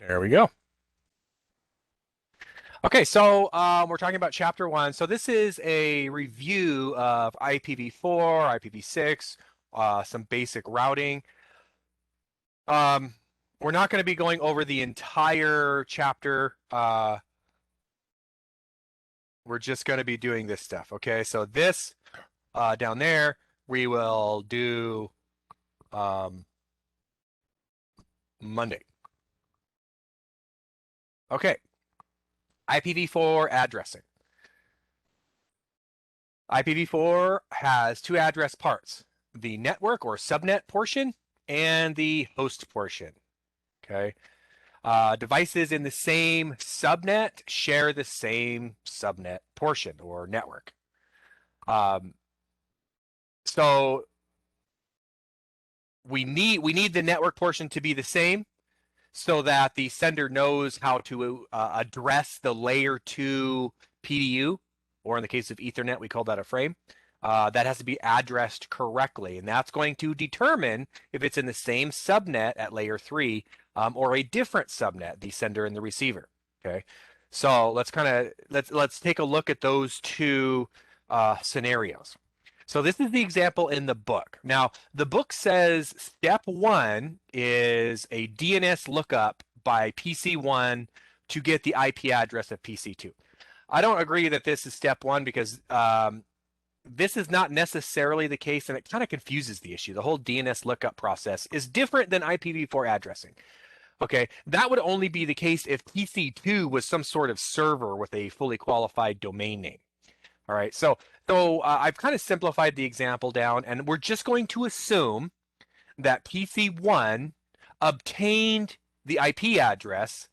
There we go. Okay, so we're talking about chapter one. So this is a review of IPv4, IPv6, some basic routing. Um, we're not going to be going over the entire chapter. We're just going to be doing this stuff. Okay, so this down there, we will do Monday. Okay, IPv4 addressing. IPv4 has two address parts, the network or subnet portion and the host portion. Okay. Devices in the same subnet share the same subnet portion or network. Um, so we need the network portion to be the same so that the sender knows how to address the layer 2 PDU, or in the case of Ethernet, we call that a frame. That has to be addressed correctly, and that's going to determine if it's in the same subnet at layer 3 or a different subnet, the sender and the receiver. Okay, so let's take a look at those two scenarios. So this is the example in the book. Now, the book says step one is a DNS lookup by PC1 to get the IP address of PC2. I don't agree that this is step one because this is not necessarily the case, and it kind of confuses the issue. The whole DNS lookup process is different than IPv4 addressing. Okay, that would only be the case if PC2 was some sort of server with a fully qualified domain name. All right, so I've kind of simplified the example down, and we're just going to assume that PC1 obtained the IP address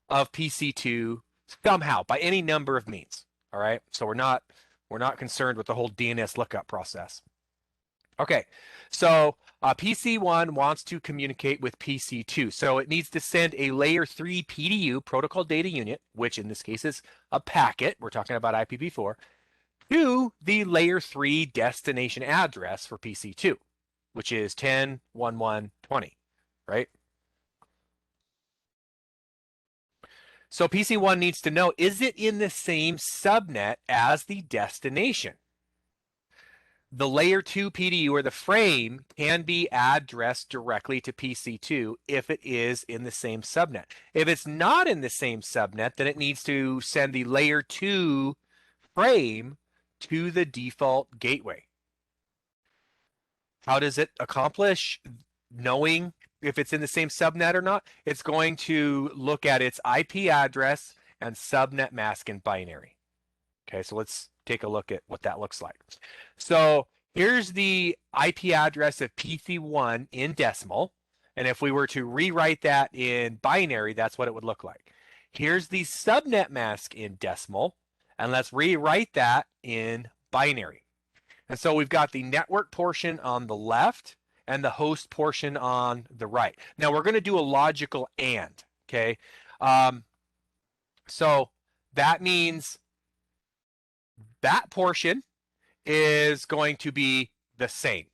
of PC2 somehow by any number of means. All right, so we're not concerned with the whole DNS lookup process. Okay, so PC1 wants to communicate with PC2, so it needs to send a layer 3 PDU, protocol data unit, which in this case is a packet. We're talking about IPv4. To the layer 3 destination address for PC2, which is 10.11.20, right? So PC1 needs to know, is it in the same subnet as the destination? The layer 2 PDU or the frame can be addressed directly to PC2 if it is in the same subnet. If it's not in the same subnet, then it needs to send the layer 2 frame to the default gateway. How does it accomplish knowing if it's in the same subnet or not? It's going to look at its IP address and subnet mask in binary. Okay, so let's take a look at what that looks like. So here's the IP address of PC1 in decimal. And if we were to rewrite that in binary, that's what it would look like. Here's the subnet mask in decimal. And let's rewrite that in binary. And so we've got the network portion on the left and the host portion on the right. Now we're going to do a logical and, okay? So that means that portion is going to be the same.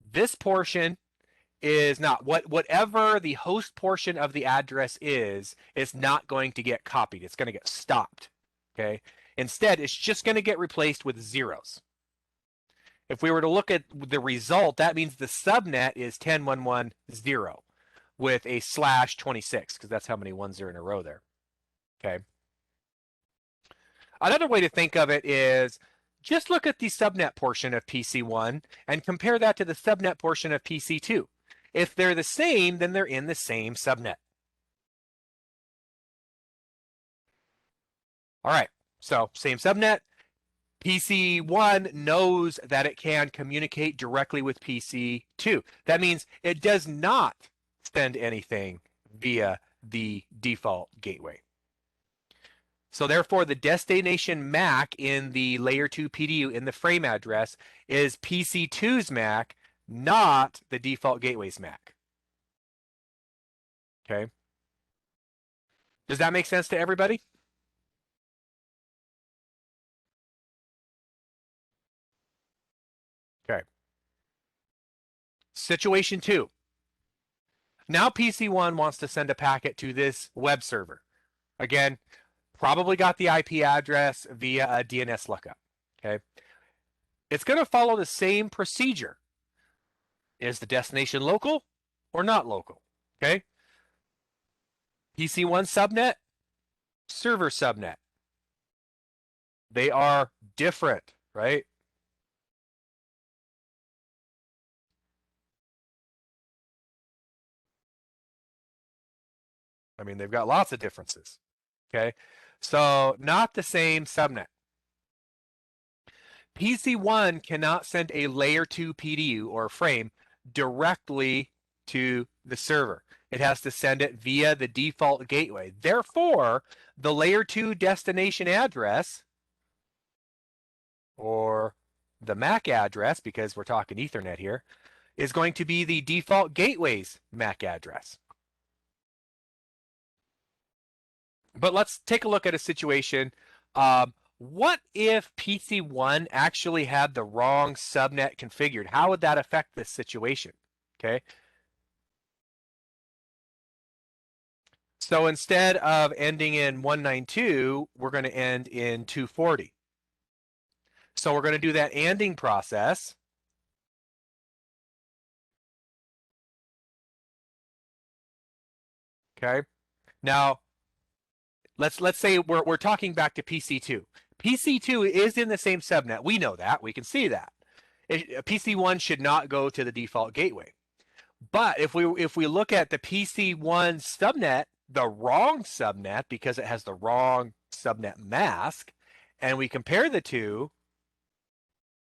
This portion is not. Whatever the host portion of the address is not going to get copied. It's going to get stopped, okay? Instead, it's just going to get replaced with zeros. If we were to look at the result, that means the subnet is 10.11.0 with a /26, because that's how many ones are in a row there. Okay. Another way to think of it is just look at the subnet portion of PC1 and compare that to the subnet portion of PC2. If they're the same, then they're in the same subnet. All right, so same subnet. PC1 knows that it can communicate directly with PC2. That means it does not send anything via the default gateway. So therefore, the destination MAC in the layer 2 PDU in the frame address is PC2's MAC, not the default gateway's MAC. Okay. Does that make sense to everybody? Okay. Situation 2. Now PC1 wants to send a packet to this web server. Again, probably got the IP address via a DNS lookup. Okay. It's going to follow the same procedure. Is the destination local or not local? Okay. PC1 subnet, server subnet. They are different, right? I mean, they've got lots of differences. Okay. So not the same subnet. PC1 cannot send a layer 2 PDU or frame directly to the server. It has to send it via the default gateway. Therefore, the layer 2 destination address, or the MAC address, because we're talking Ethernet here, is going to be the default gateway's MAC address. But let's take a look at a situation. What if PC1 actually had the wrong subnet configured? How would that affect this situation? Okay. So instead of ending in 192, we're going to end in 240. So we're going to do that ANDing process. Okay. Now, let's say we're talking back to PC2. PC2 is in the same subnet. We know that. We can see that. PC1 should not go to the default gateway. But if we look at the PC1 subnet, the wrong subnet, because it has the wrong subnet mask, and we compare the two,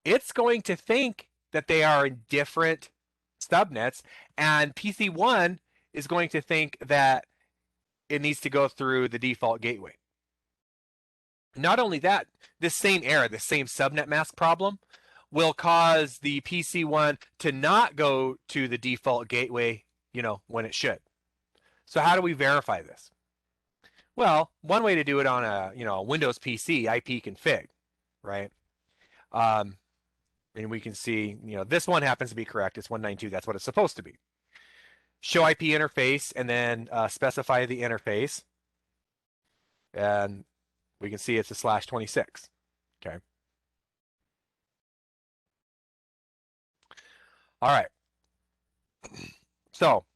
it's going to think that they are in different subnets, and PC1 is going to think that it needs to go through the default gateway. Not only that, this same error, the same subnet mask problem, will cause the PC1 to not go to the default gateway, when it should. So how do we verify this? Well, one way to do it on a Windows PC, ipconfig, right? And we can see, this one happens to be correct. It's 192. That's what it's supposed to be. Show IP interface, and then specify the interface. And we can see it's a /26. Okay. All right. So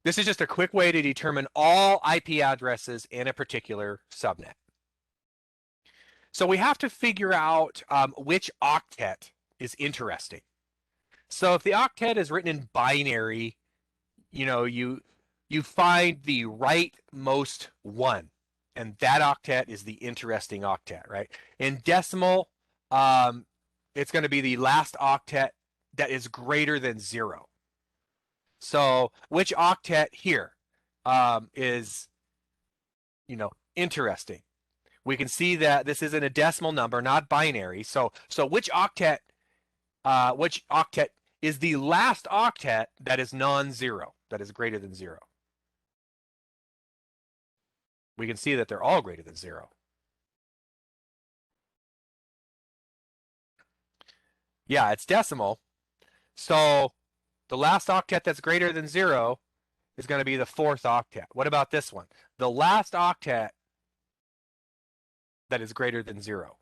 this is just a quick way to determine all IP addresses in a particular subnet. So we have to figure out which octet is interesting. So if the octet is written in binary, you find the rightmost one, and that octet is the interesting octet, right? In decimal, it's going to be the last octet that is greater than 0. So which octet here is, interesting? We can see that this isn't a decimal number, not binary. So which octet is the last octet that is non-zero, that is greater than 0? We can see that they're all greater than 0. Yeah, it's decimal. So the last octet that's greater than 0 is going to be the 4th octet. What about this one? The last octet that is greater than 0.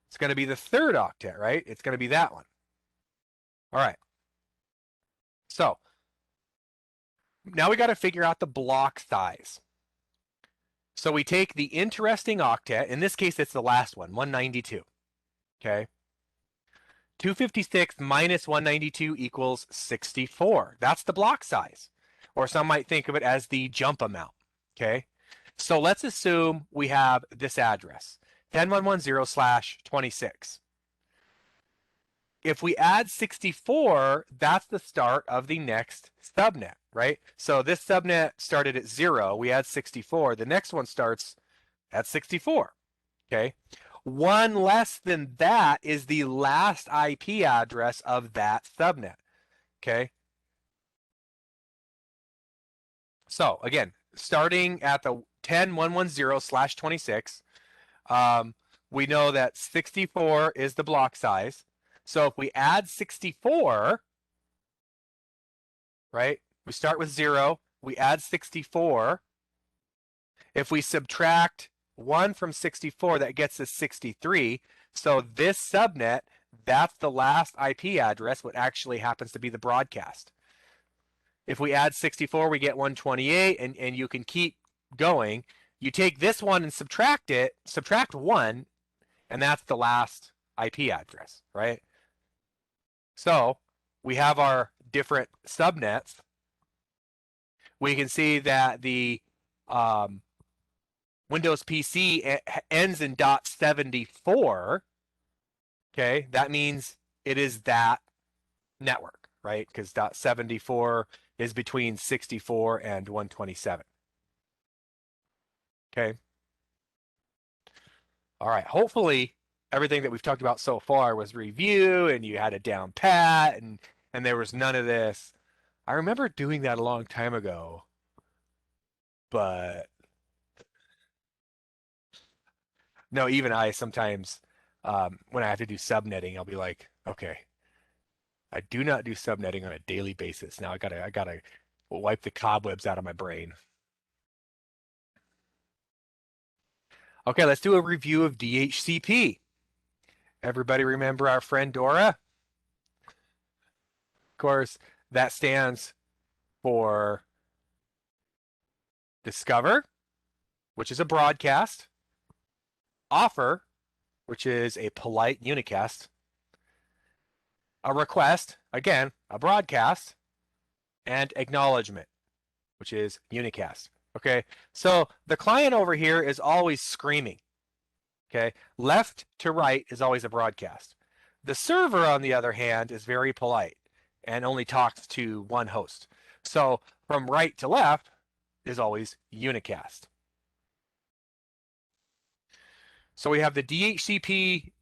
It's going to be the 3rd octet, right? It's going to be that one. All right. So now we got to figure out the block size. So we take the interesting octet. In this case, it's the last one, 192. Okay. 256 minus 192 equals 64. That's the block size. Or some might think of it as the jump amount. Okay. So let's assume we have this address, 10110/26. If we add 64, that's the start of the next subnet, right? So this subnet started at 0. We add 64. The next one starts at 64. Okay. One less than that is the last IP address of that subnet. Okay. So again, starting at the 10110/26, we know that 64 is the block size. So if we add 64, right, We start with 0. We add 64. If we subtract 1 from 64, that gets us 63. So this subnet, that's the last IP address, what actually happens to be the broadcast. If we add 64, we get 128, and you can keep going. You take this one and subtract it, subtract 1, and that's the last IP address, right? So we have our different subnets. We can see that the Windows PC ends in .74. Okay, that means it is that network, right? Because .74 is between 64 and 127. Okay. All right. Hopefully, everything that we've talked about so far was review, and you had it down pat, and there was none of this. I remember doing that a long time ago, but no, even I sometimes, when I have to do subnetting, I'll be like, okay, I do not do subnetting on a daily basis. Now I gotta wipe the cobwebs out of my brain. Okay, let's do a review of DHCP. Everybody remember our friend Dora? Of course, that stands for discover, which is a broadcast, offer, which is a polite unicast, a request, again, a broadcast, and acknowledgement, which is unicast. Okay, so the client over here is always screaming. Okay, left to right is always a broadcast. The server, on the other hand, is very polite and only talks to one host. So from right to left is always unicast. So we have the DHCP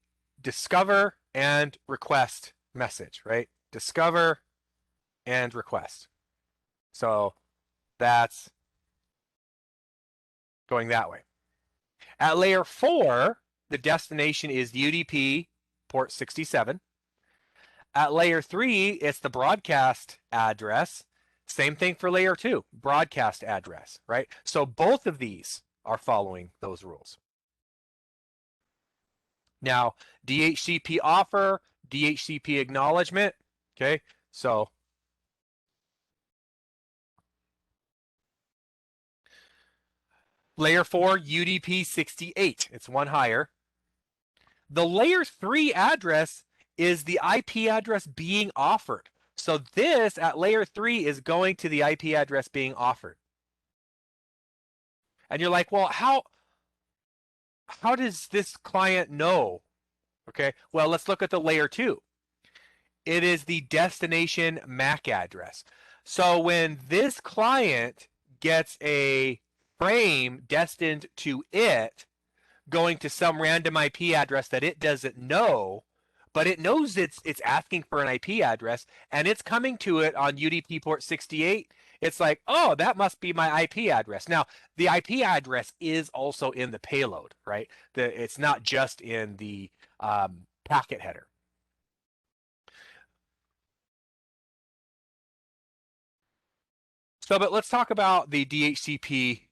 discover and request message, right? Discover and request. So that's going that way. At layer 4, the destination is UDP port 67. At layer 3, it's the broadcast address. Same thing for layer 2, broadcast address, right? So both of these are following those rules. Now, DHCP offer, DHCP acknowledgement, okay? So layer 4, UDP 68, it's one higher. The layer 3 address is the IP address being offered. So this at layer 3 is going to the IP address being offered. And you're like, well, how does this client know? Okay, well, let's look at the layer 2. It is the destination MAC address. So when this client gets a frame destined to it, going to some random IP address that it doesn't know, but it knows it's asking for an IP address, and it's coming to it on UDP port 68. It's like, oh, that must be my IP address. Now, the IP address is also in the payload, right? It's not just in the packet header. So, but let's talk about the DHCP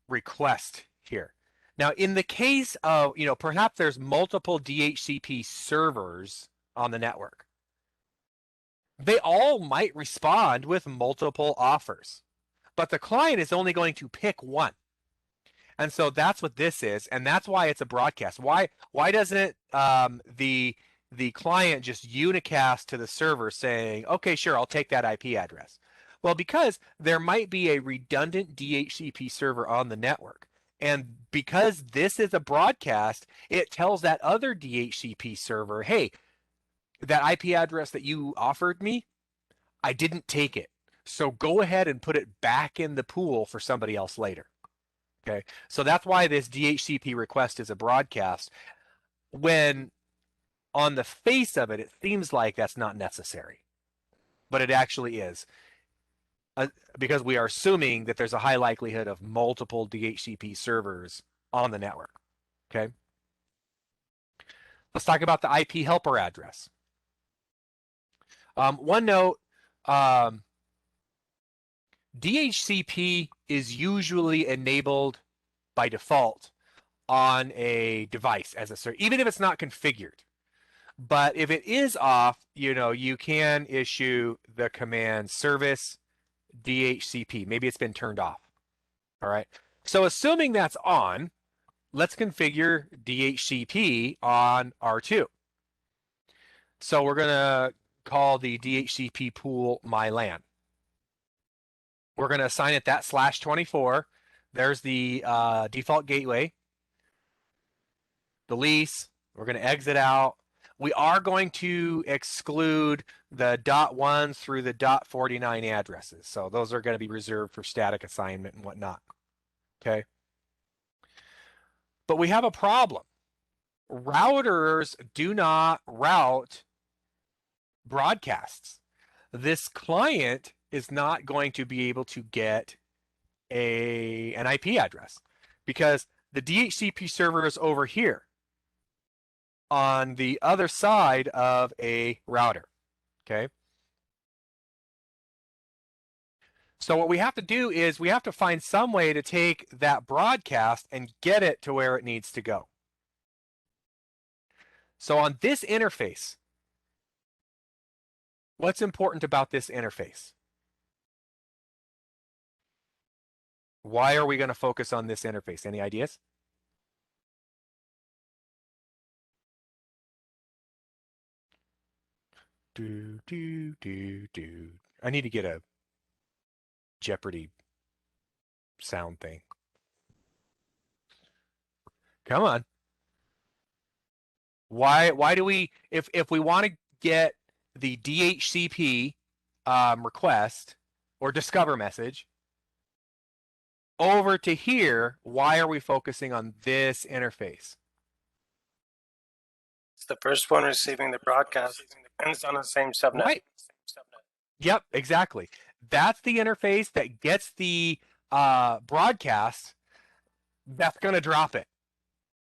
request here. Now, in the case of, perhaps there's multiple DHCP servers on the network. They all might respond with multiple offers, but the client is only going to pick one. And so that's what this is, and that's why it's a broadcast. Why doesn't the client just unicast to the server saying, okay, sure, I'll take that IP address? Well, because there might be a redundant DHCP server on the network. And because this is a broadcast, it tells that other DHCP server, hey, that IP address that you offered me, I didn't take it. So go ahead and put it back in the pool for somebody else later. Okay, so that's why this DHCP request is a broadcast, when on the face of it, it seems like that's not necessary, but it actually is, because we are assuming that there's a high likelihood of multiple DHCP servers on the network. Okay, let's talk about the IP helper address. One note, DHCP is usually enabled by default on a device as a server, even if it's not configured. But if it is off, you can issue the command service DHCP. Maybe it's been turned off. All right. So assuming that's on, let's configure DHCP on R2. So we're going to call the DHCP pool myLAN. We're going to assign it that /24. There's the default gateway, the lease. We're going to exit out. We are going to exclude the .1 through the .49 addresses. So those are going to be reserved for static assignment and whatnot. Okay. But we have a problem. Routers do not route broadcasts. This client is not going to be able to get an IP address because the DHCP server is over here on the other side of a router. Okay. So what we have to do is we have to find some way to take that broadcast and get it to where it needs to go. So on this interface, what's important about this interface? Why are we going to focus on this interface? Any ideas? I need to get a Jeopardy sound thing. Come on. Why do we, if we want to get the DHCP request or discover message over to here, why are we focusing on this interface? It's the first one receiving the broadcast, and it's on the same subnet. Right. Yep, exactly. That's the interface that gets the broadcast that's going to drop it.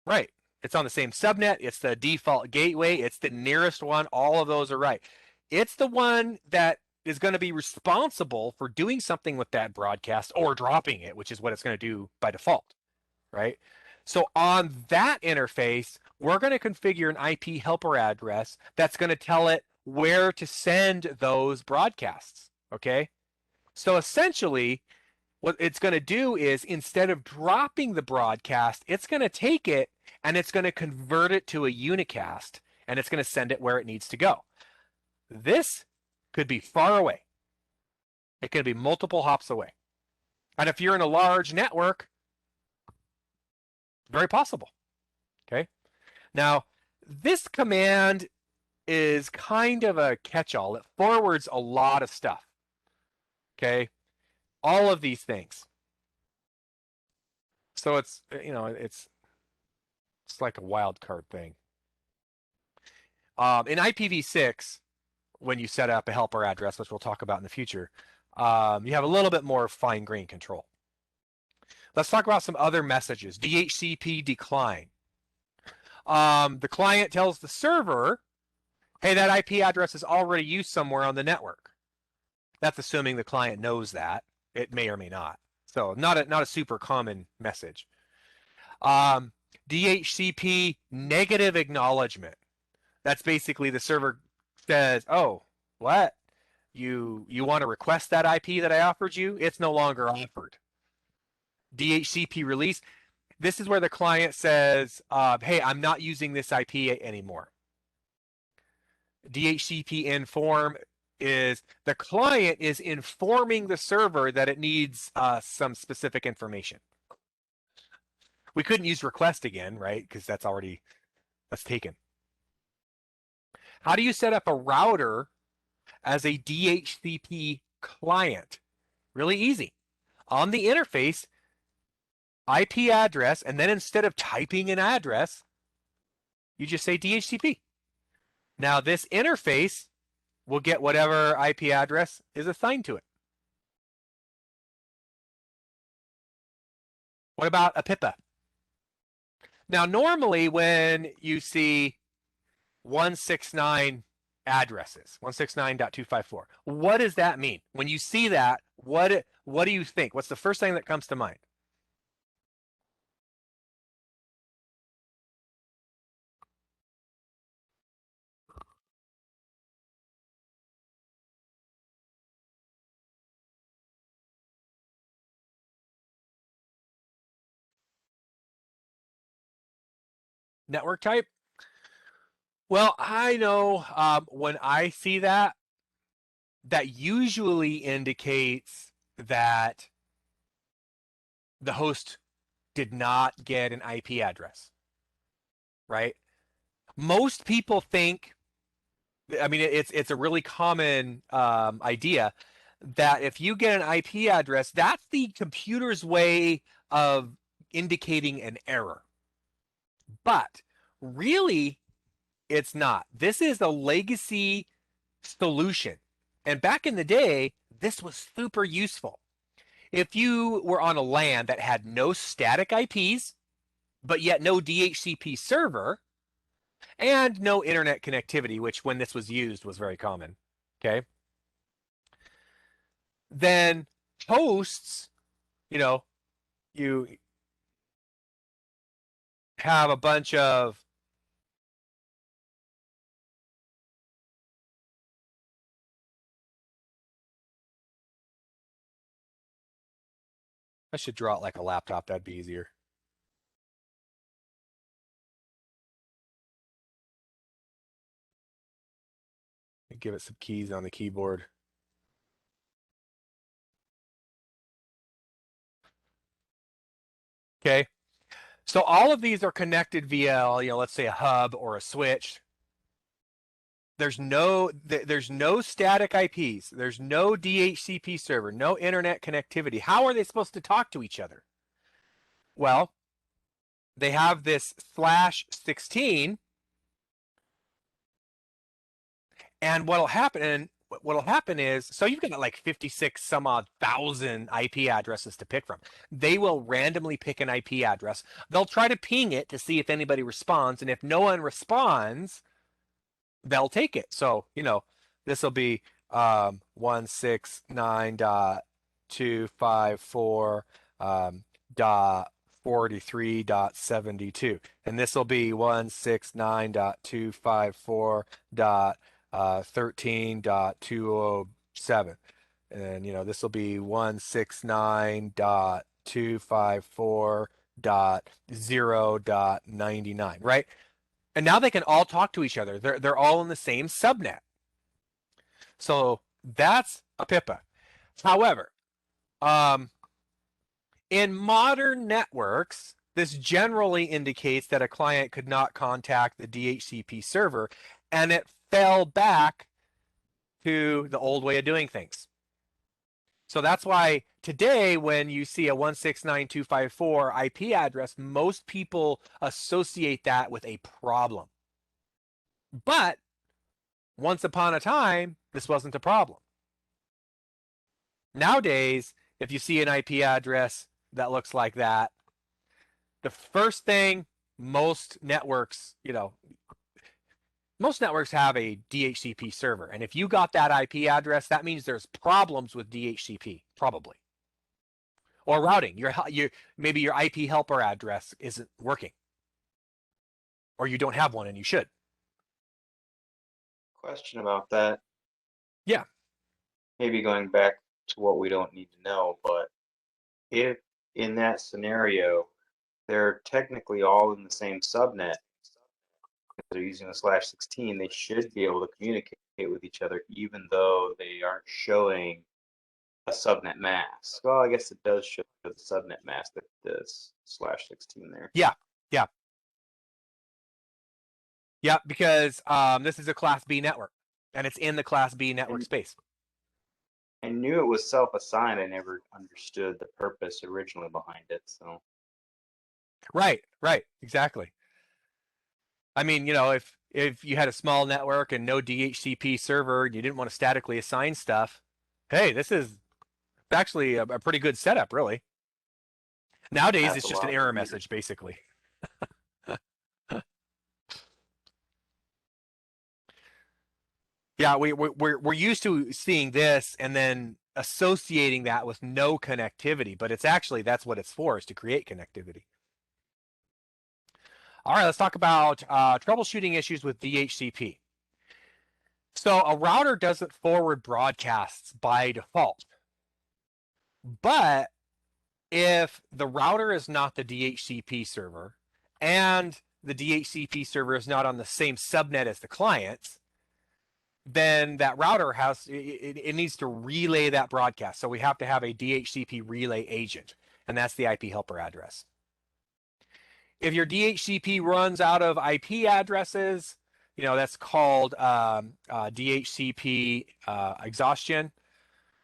Right. It's on the same subnet. It's the default gateway. It's the nearest one. All of those are right. It's the one that is going to be responsible for doing something with that broadcast or dropping it, which is what it's going to do by default. Right. So on that interface, we're going to configure an IP helper address that's going to tell it where to send those broadcasts. Okay. So essentially, what it's going to do is instead of dropping the broadcast, it's going to take it and it's going to convert it to a unicast and it's going to send it where it needs to go. This could be far away. It could be multiple hops away. And if you're in a large network, very possible. Okay. Now, this command is kind of a catch-all. It forwards a lot of stuff. Okay. All of these things. So it's, it's like a wild card thing. In IPv6, when you set up a helper address, which we'll talk about in the future, you have a little bit more fine-grained control. Let's talk about some other messages. DHCP decline. The client tells the server, hey, that IP address is already used somewhere on the network. That's assuming the client knows that. It may or may not. So not a super common message. DHCP negative acknowledgement. That's basically the server says, oh, what? You want to request that IP that I offered you? It's no longer offered. DHCP release. This is where the client says, hey, I'm not using this IP anymore. DHCP inform is the client is informing the server that it needs some specific information. We couldn't use request again, right? Because that's taken. How do you set up a router as a DHCP client? Really easy. On the interface, IP address, and then instead of typing an address, you just say DHCP. Now this interface will get whatever IP address is assigned to it. What about a PIPA? Now, normally when you see 169 addresses, 169.254, what does that mean? When you see that, What do you think? What's the first thing that comes to mind? Network type? Well, I know when I see that, that usually indicates that the host did not get an IP address, right? Most people think, I mean, it's a really common idea that if you get an IP address, that's the computer's way of indicating an error. But really, it's not. This is a legacy solution. And back in the day, this was super useful. If you were on a LAN that had no static IPs, but yet no DHCP server, and no internet connectivity, which when this was used was very common, okay? Then hosts, you know, you have a bunch of I should draw it like a laptop, that'd be easier. Give it some keys on the keyboard. Okay. So all of these are connected via, let's say a hub or a switch. There's no static IPs. There's no DHCP server, no internet connectivity. How are they supposed to talk to each other? Well, they have this /16, and what'll happen is, so you've got like 56 some odd thousand IP addresses to pick from. They will randomly pick an IP address. They'll try to ping it to see if anybody responds, and if no one responds, they'll take it. So, this will be 169.254 dot 43.72, and this will be 169.254 dot 13.207, and this will be 169.254 dot 0.99, right? And now they can all talk to each other. They're all in the same subnet. So that's a PIPA. However, in modern networks, this generally indicates that a client could not contact the DHCP server, and it fell back to the old way of doing things. So that's why today, when you see a 169.254 IP address, most people associate that with a problem. But once upon a time, this wasn't a problem. Nowadays, if you see an IP address that looks like that, the first thing most networks have a DHCP server. And if you got that IP address, that means there's problems with DHCP, probably. Or routing. Maybe your IP helper address isn't working. Or you don't have one and you should. Question about that. Yeah. Maybe going back to what we don't need to know, but if in that scenario they're technically all in the same subnet, they're using a /16, they should be able to communicate with each other even though they aren't showing a subnet mask. Well, I guess it does show the subnet mask, that this /16 there. Yeah. Yeah, because this is a Class B network, and it's in the Class B network space. I knew it was self-assigned. I never understood the purpose originally behind it. So. Right, exactly. I mean, if you had a small network and no DHCP server and you didn't want to statically assign stuff, hey, this is actually a pretty good setup, really. Nowadays, it's just an error message, basically. Yeah, we're used to seeing this, and then associating that with no connectivity, but it's actually, that's what it's for, is to create connectivity. All right, let's talk about troubleshooting issues with DHCP. So a router doesn't forward broadcasts by default, but if the router is not the DHCP server and the DHCP server is not on the same subnet as the clients, then that router has, it needs to relay that broadcast. So we have to have a DHCP relay agent, and that's the IP helper address. If your DHCP runs out of IP addresses, that's called DHCP exhaustion.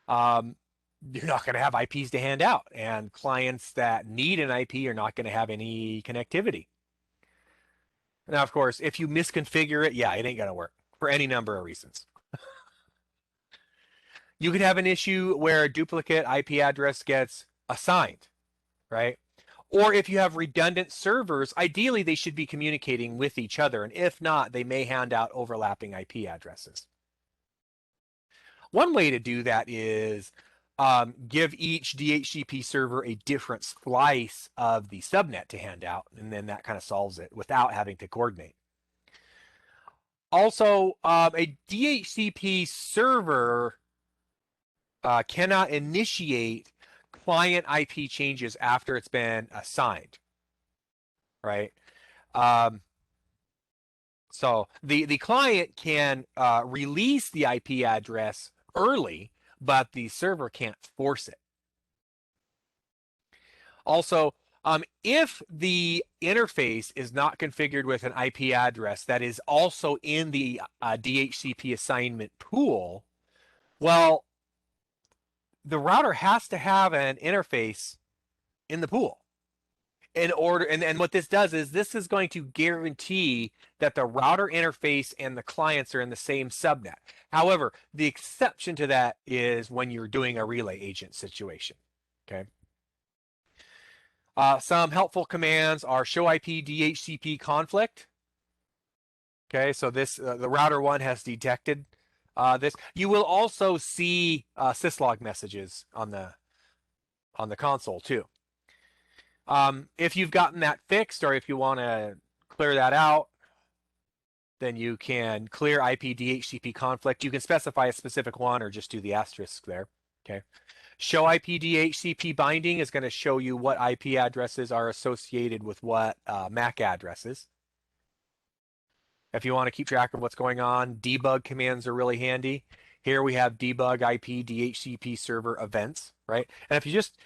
You're not going to have IPs to hand out, and clients that need an IP are not going to have any connectivity. Now, of course, if you misconfigure it, yeah, it ain't going to work for any number of reasons. You could have an issue where a duplicate IP address gets assigned, right? Or if you have redundant servers, ideally they should be communicating with each other, and if not, they may hand out overlapping IP addresses. One way to do that is give each DHCP server a different slice of the subnet to hand out, and then that kind of solves it without having to coordinate. Also, a DHCP server cannot initiate client IP changes after it's been assigned, right? So the client can release the IP address early, but the server can't force it. Also, if the interface is not configured with an IP address that is also in the DHCP assignment pool, well, the router has to have an interface in the pool in order, and what this does is this is going to guarantee that the router interface and the clients are in the same subnet. However, the exception to that is when you're doing a relay agent situation. Okay. Some helpful commands are show IP DHCP conflict. Okay, so this the router one has detected this. You will also see syslog messages on the console too. If you've gotten that fixed, or if you want to clear that out, then you can clear IP DHCP conflict. You can specify a specific one or just do the asterisk there. Okay. Show IP DHCP binding is going to show you what IP addresses are associated with what MAC addresses. If you want to keep track of what's going on, debug commands are really handy. Here we have debug IP DHCP server events, right? And if you just,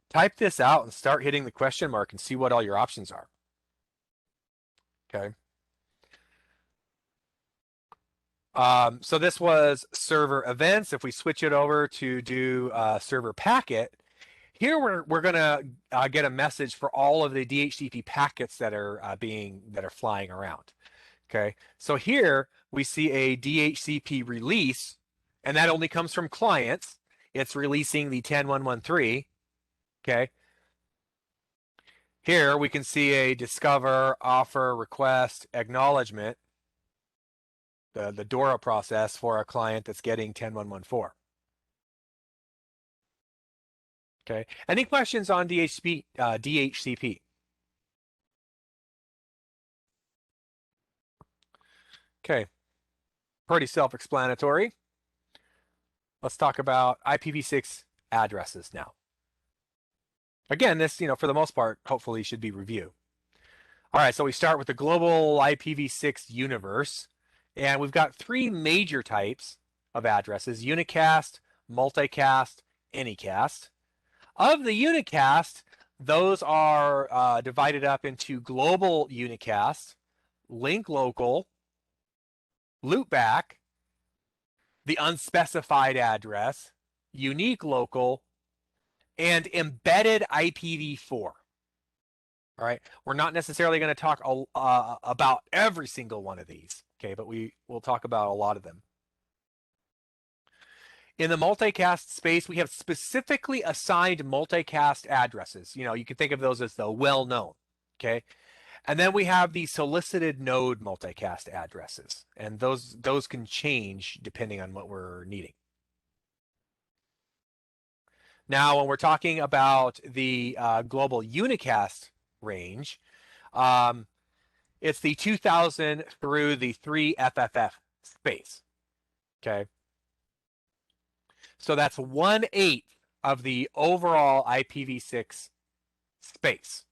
type this out and start hitting the question mark and see what all your options are. Okay. So this was server events. If we switch it over to do server packet, here we're gonna get a message for all of the DHCP packets that are flying around. Okay, so here we see a DHCP release, and that only comes from clients. It's releasing the 10.113. Okay. Here we can see a discover, offer, request, acknowledgement, the DORA process for a client that's getting 10.114. Okay. Any questions on DHCP? Okay. Pretty self-explanatory. Let's talk about IPv6 addresses now. Again, this, for the most part, hopefully should be review. All right, so we start with the global IPv6 universe, and we've got three major types of addresses: unicast, multicast, anycast. Of the unicast, those are divided up into global unicast, link local, loopback, the unspecified address, unique local, and embedded IPv4. All right, we're not necessarily going to talk about every single one of these, okay, but we will talk about a lot of them. In the multicast space, we have specifically assigned multicast addresses. You can think of those as the well-known, okay? And then we have the solicited node multicast addresses, and those can change depending on what we're needing. Now, when we're talking about the global unicast range, it's the 2000 through the 3FFF space. Okay. So that's 1/8 of the overall IPv6 space.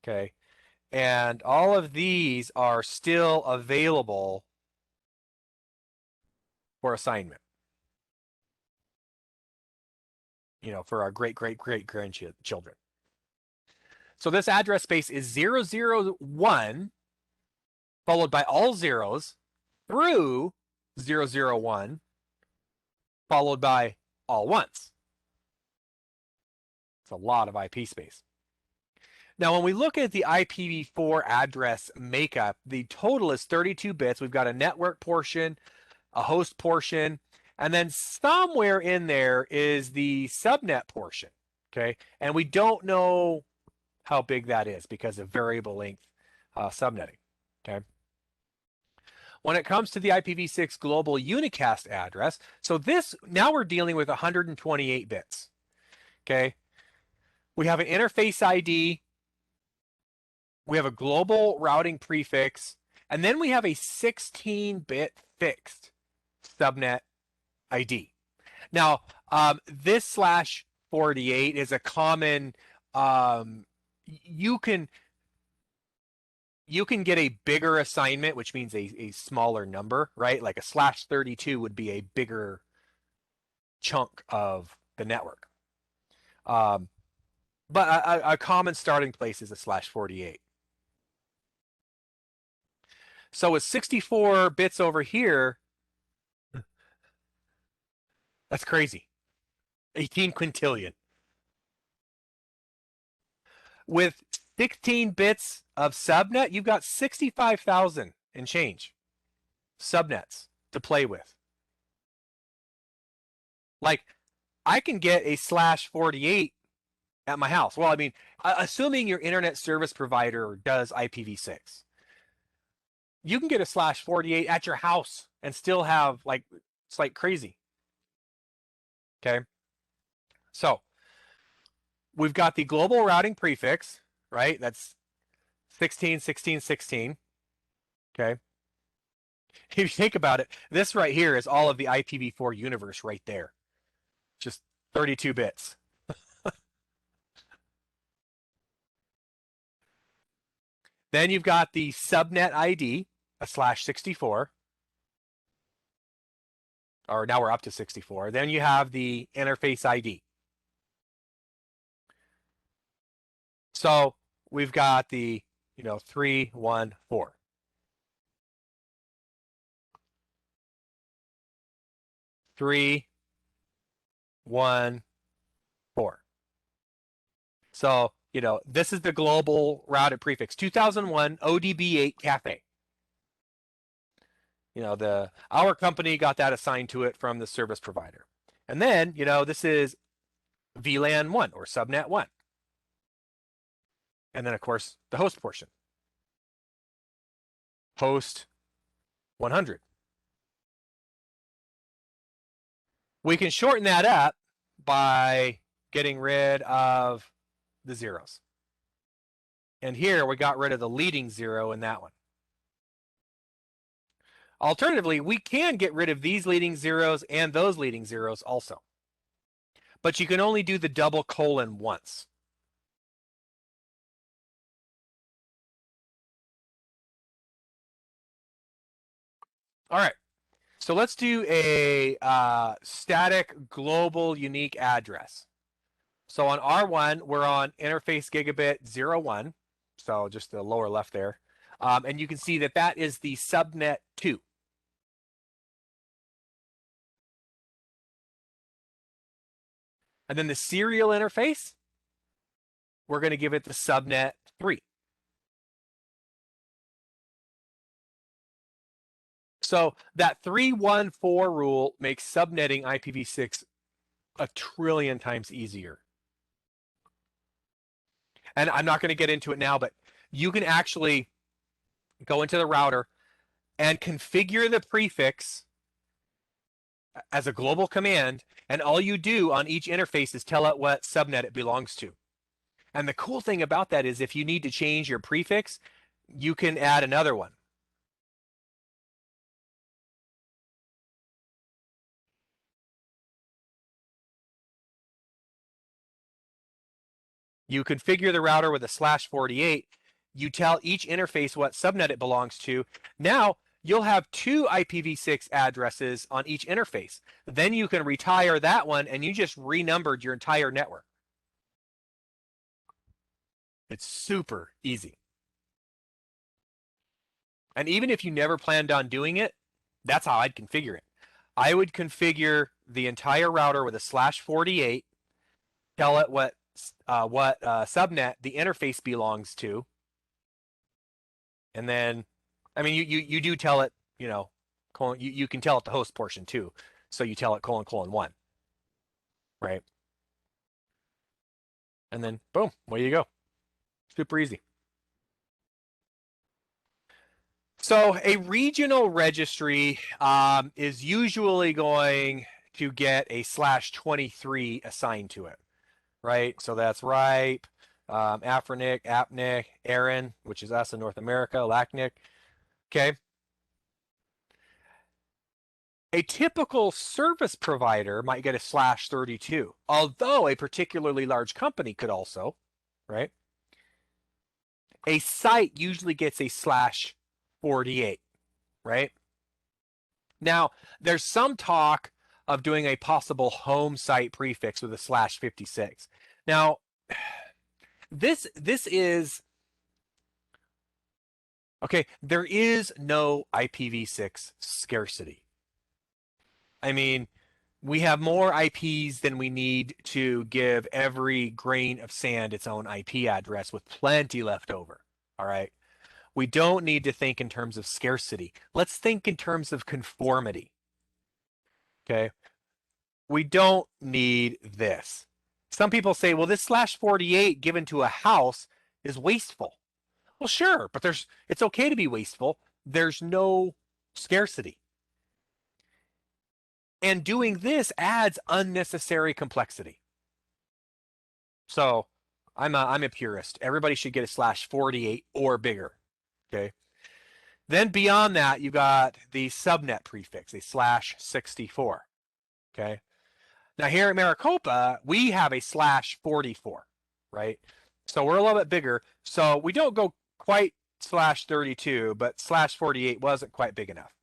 Okay. And all of these are still available for assignment. For our great grandchildren. So this address space is 001 followed by all zeros through 001 followed by all ones. It's a lot of IP space. Now, when we look at the IPv4 address makeup, the total is 32 bits. We've got a network portion, a host portion, and then somewhere in there is the subnet portion. Okay. And we don't know how big that is because of variable length subnetting. Okay. When it comes to the IPv6 global unicast address, so this, now we're dealing with 128 bits. Okay. We have an interface ID. We have a global routing prefix, and then we have a 16-bit fixed subnet ID. Now, this /48 is a common, you can get a bigger assignment, which means a smaller number, right? Like a /32 would be a bigger chunk of the network. But a common starting place is a /48. So with 64 bits over here, that's crazy. 18 quintillion. With 16 bits of subnet, you've got 65,000 and change subnets to play with. Like, I can get a /48 at my house. Well, I mean, assuming your internet service provider does IPv6. You can get a /48 at your house and still have, like, it's like crazy. Okay. So we've got the global routing prefix, right? That's 16, 16, 16. Okay. If you think about it, this right here is all of the IPv4 universe right there. Just 32 bits. Then you've got the subnet ID, a /64. Or now we're up to 64. Then you have the interface ID. So we've got the 314. 314. So this is the global routed prefix 2001 ODB8 Cafe. Our company got that assigned to it from the service provider. And then, this is VLAN 1 or subnet 1. And then, of course, the host portion. Host 100. We can shorten that up by getting rid of the zeros. And here we got rid of the leading 0 in that one. Alternatively, we can get rid of these leading zeros and those leading zeros also. But you can only do the double colon once. All right. So let's do a static global unique address. So on R1, we're on interface gigabit 01. So just the lower left there. And you can see that that is the subnet 2. And then the serial interface, we're going to give it the subnet 3. So that 314 rule makes subnetting IPv6 a trillion times easier. And I'm not going to get into it now, but you can actually go into the router and configure the prefix as a global command, and all you do on each interface is tell it what subnet it belongs to. And the cool thing about that is if you need to change your prefix, you can add another one. You configure the router with a /48. You tell each interface what subnet it belongs to. Now you'll have 2 IPv6 addresses on each interface. Then you can retire that one and you just renumbered your entire network. It's super easy. And even if you never planned on doing it, that's how I'd configure it. I would configure the entire router with a /48, tell it what subnet the interface belongs to, and then, I mean, you do tell it, you know, you can tell it the host portion too. So you tell it : :1, right? And then boom, away you go. Super easy. So a regional registry is usually going to get a /23 assigned to it, right? So that's RIPE, Afrinic, APNIC, ARIN, which is us in North America, LACNIC. Okay. A typical service provider might get a /32, although a particularly large company could also, right? A site usually gets a /48, right? Now, there's some talk of doing a possible home site prefix with a /56. Now, this is okay. There is no IPv6 scarcity. I mean, we have more IPs than we need to give every grain of sand its own IP address with plenty left over. All right. We don't need to think in terms of scarcity. Let's think in terms of conformity. Okay. We don't need this. Some people say, well, this /48 given to a house is wasteful. Well, sure, but it's okay to be wasteful. There's no scarcity. And doing this adds unnecessary complexity. So I'm a purist. Everybody should get a /48 or bigger. Okay. Then beyond that, you got the subnet prefix, a /64. Okay. Now here at Maricopa, we have a /44, right? So we're a little bit bigger. So we don't go quite /32, but /48 wasn't quite big enough.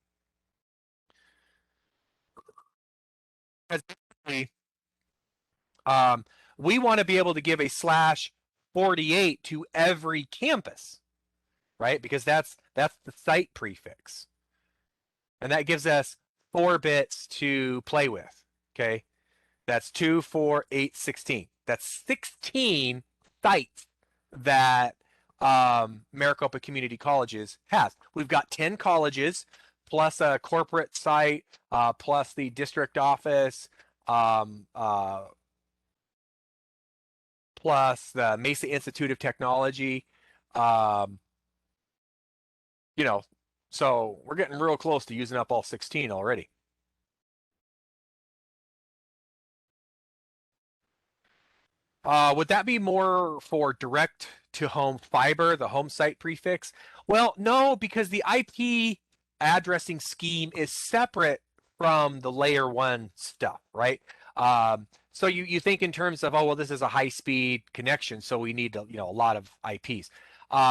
We want to be able to give a /48 to every campus, right? Because that's the site prefix. And that gives us 4 bits to play with, okay? That's 2, 4, 8, 16. That's 16 sites that Maricopa Community Colleges has. We've got 10 colleges, plus a corporate site, plus the district office, plus the Mesa Institute of Technology. You know, so we're getting real close to using up all 16 already. Would that be more for direct to home fiber, the home site prefix? Well, no, because the IP addressing scheme is separate from the layer 1 stuff, right? So you think in terms of, oh, well, this is a high speed connection, so we need a lot of IPs.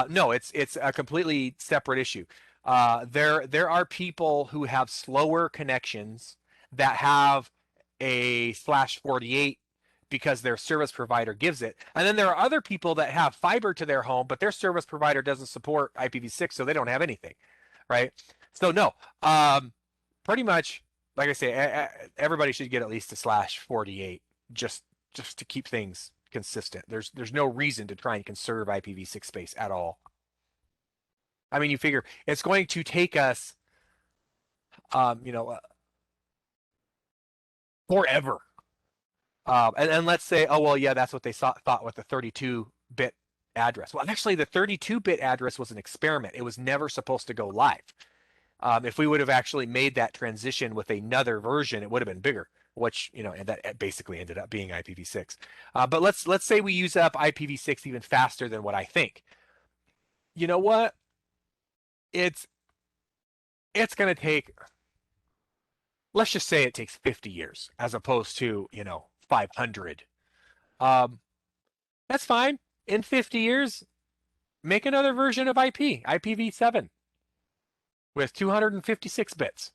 No, it's a completely separate issue. There are people who have slower connections that have a /48 because their service provider gives it. And then there are other people that have fiber to their home, but their service provider doesn't support IPv6, so they don't have anything, right? So no, pretty much, like I say, everybody should get at least a /48 just to keep things consistent. There's no reason to try and conserve IPv6 space at all. I mean, you figure it's going to take us, forever. And let's say, oh, well, yeah, that's what they thought with the 32-bit address. Well, actually, the 32-bit address was an experiment. It was never supposed to go live. If we would have actually made that transition with another version, it would have been bigger, which, and that basically ended up being IPv6. But let's say we use up IPv6 even faster than what I think. You know what? It's going to take, let's just say it takes 50 years as opposed to, 500. That's fine. In 50 years, make another version of IPv7 with 256 bits.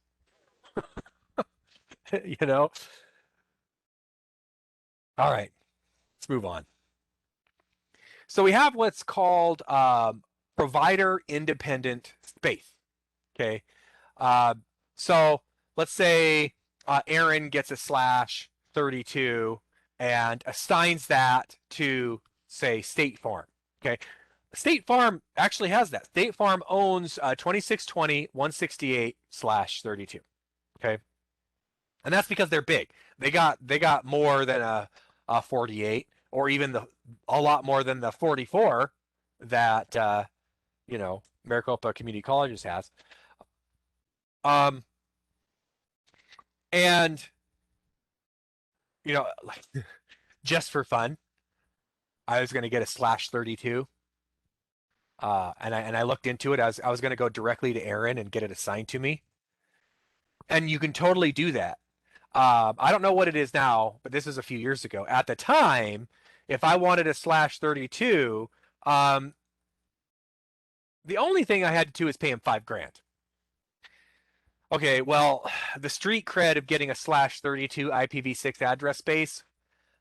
All right, let's move on. So we have what's called provider independent space. Okay. So let's say Aaron gets a /32 and assigns that to, say, State Farm. Okay. State Farm actually has that. State Farm owns 2620.168/32. Okay. And that's because they're big. They got more than a 48, or even a lot more than the 44 that Maricopa Community Colleges has. And just for fun, I was going to get a /32. And I looked into it. I was going to go directly to Aaron and get it assigned to me. And you can totally do that. I don't know what it is now, but this is a few years ago. At the time, if I wanted a /32, the only thing I had to do is pay him $5,000. Okay, well, the street cred of getting a /32 IPv6 address space,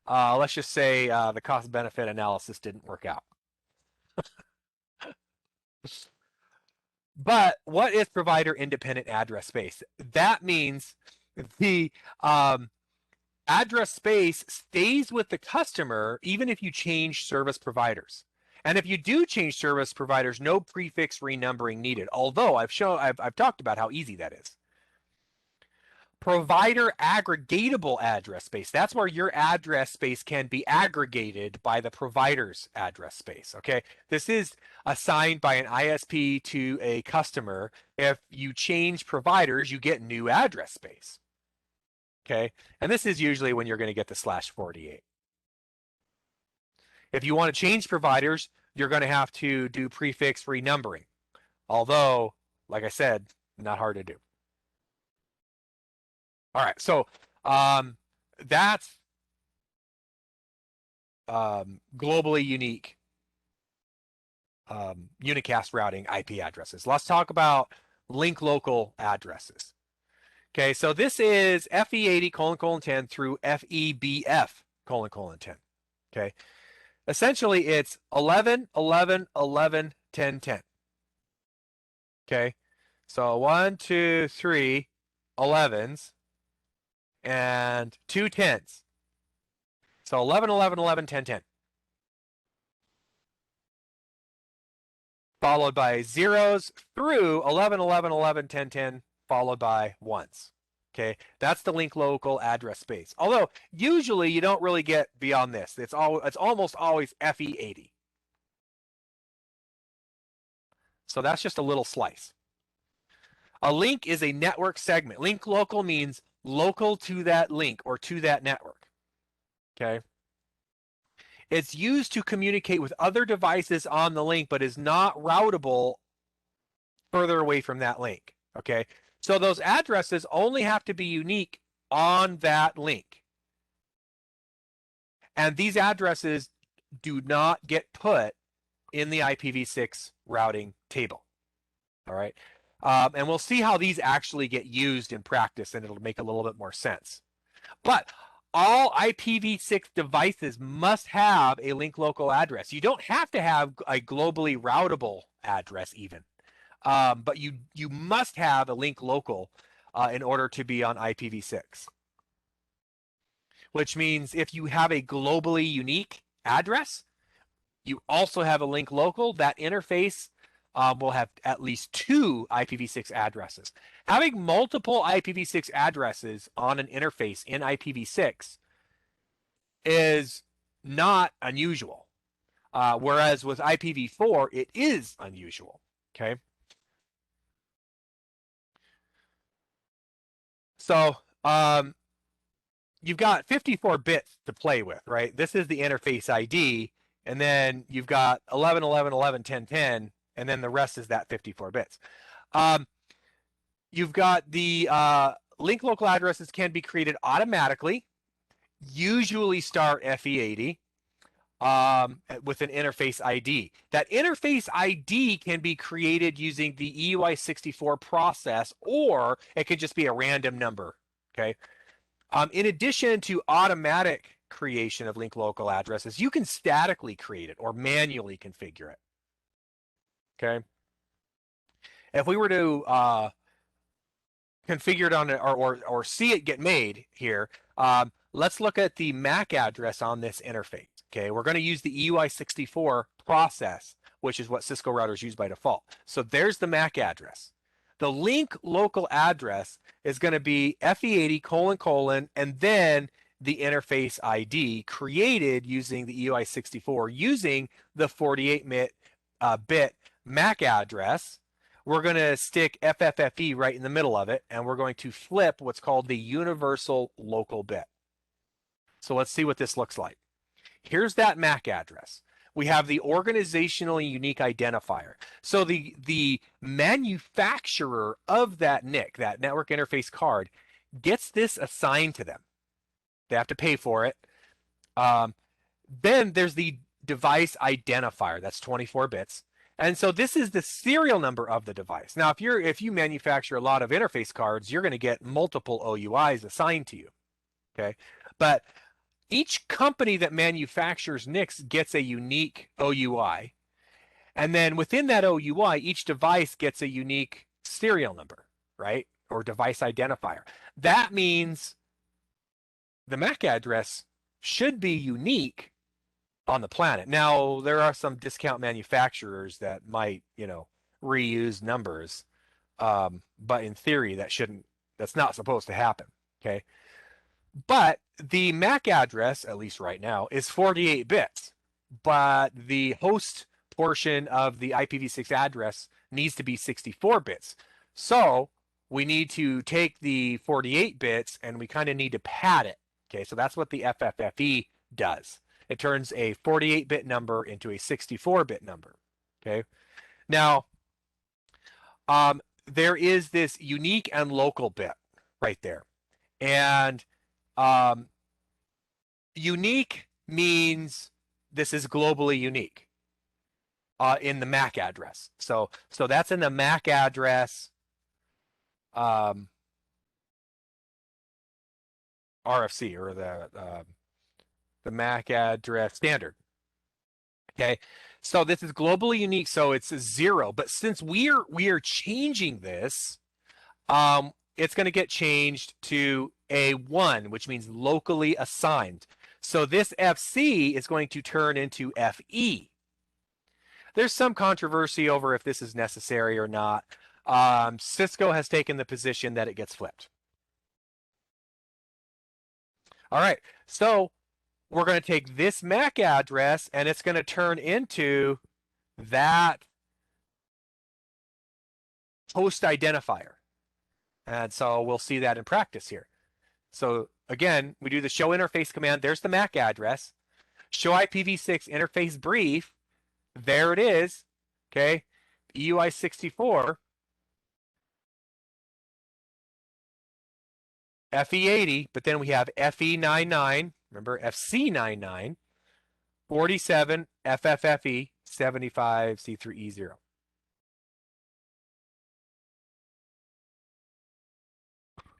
let's just say the cost benefit analysis didn't work out. But what is provider independent address space? That means the address space stays with the customer even if you change service providers. And if you do change service providers, no prefix renumbering needed. Although I've talked about how easy that is. Provider aggregatable address space. That's where your address space can be aggregated by the provider's address space. Okay. This is assigned by an ISP to a customer. If you change providers, you get new address space. Okay. And this is usually when you're going to get the /48. If you want to change providers, you're going to have to do prefix renumbering. Although, like I said, not hard to do. All right, so that's globally unique unicast routing IP addresses. Let's talk about link local addresses. Okay, so this is FE80::10 through FEBF::10. Okay, essentially it's 11, 11, 11, 10, 10. Okay, so 1, 2, 3 11s. And 2 10s. So 11, 11, 11, 10, 10. Followed by zeros through 11, 11, 11, 10, 10, followed by ones. Okay, that's the link local address space. Although usually you don't really get beyond this. It's almost always FE80. So that's just a little slice. A link is a network segment. Link local means local to that link or to that network. Okay. It's used to communicate with other devices on the link, but is not routable further away from that link. Okay. So those addresses only have to be unique on that link. And these addresses do not get put in the IPv6 routing table. All right. And we'll see how these actually get used in practice, and it'll make a little bit more sense. But all IPv6 devices must have a link local address. You don't have to have a globally routable address even, but you must have a link local in order to be on IPv6. Which means if you have a globally unique address, you also have a link local. That interface will have at least 2 IPv6 addresses. Having multiple IPv6 addresses on an interface in IPv6 is not unusual, whereas with IPv4, it is unusual. Okay. So you've got 54 bits to play with, right? This is the interface ID, and then you've got 11, 11, 11, 10, 10, and then the rest is that 54 bits. You've got the link local addresses can be created automatically, usually start FE80 with an interface ID. That interface ID can be created using the EUI64 process, or it could just be a random number, okay? In addition to automatic creation of link local addresses, you can statically create it or manually configure it, okay? If we were to configure it on or see it get made here, let's look at the MAC address on this interface. Okay, we're going to use the EUI64 process, which is what Cisco routers use by default. So there's the MAC address. The link local address is going to be FE80::, and then the interface ID created using the EUI64 using the 48-bit MAC address. We're going to stick FFFE right in the middle of it, and we're going to flip what's called the universal local bit. So let's see what this looks like. Here's that MAC address. We have the organizationally unique identifier. So the manufacturer of that NIC, that network interface card, gets this assigned to them. They have to pay for it. Then there's the device identifier. That's 24 bits. And so this is the serial number of the device. Now, if you manufacture a lot of interface cards, you're going to get multiple OUIs assigned to you. Okay, but each company that manufactures NICs gets a unique OUI, and then within that OUI, each device gets a unique serial number, right, or device identifier. That means the MAC address should be unique on the planet. Now, there are some discount manufacturers that might, reuse numbers, but in theory, that's not supposed to happen, okay? But the MAC address, at least right now, is 48 bits, but the host portion of the IPv6 address needs to be 64 bits. So we need to take the 48 bits and we kind of need to pad it, okay? So that's what the FFFE does. It turns a 48-bit number into a 64-bit number, okay? Now, there is this unique and local bit right there. And unique means this is globally unique in the MAC address. So that's in the MAC address RFC, or the MAC address standard. Okay, so this is globally unique, so it's a 0. But since we are changing this, it's going to get changed to a 1, which means locally assigned. So this FC is going to turn into FE. There's some controversy over if this is necessary or not. Cisco has taken the position that it gets flipped. All right, so we're going to take this MAC address and it's going to turn into that host identifier. And so we'll see that in practice here. So again, we do the show interface command. There's the MAC address. Show IPv6 interface brief. There it is. Okay, EUI64. FE80, but then we have FE99, remember FC99, 47, FFFE, 75, C3E0.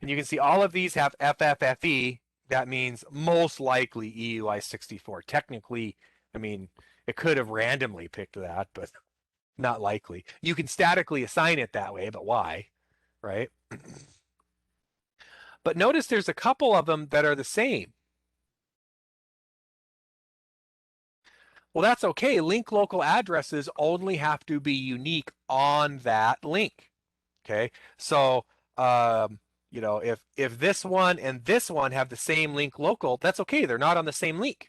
And you can see all of these have FFFE. That means most likely EUI64. Technically, I mean, it could have randomly picked that, but not likely. You can statically assign it that way, but why, right? But notice there's a couple of them that are the same. Well, that's okay. Link local addresses only have to be unique on that link. Okay, so if this one and this one have the same link local, that's okay. They're not on the same link.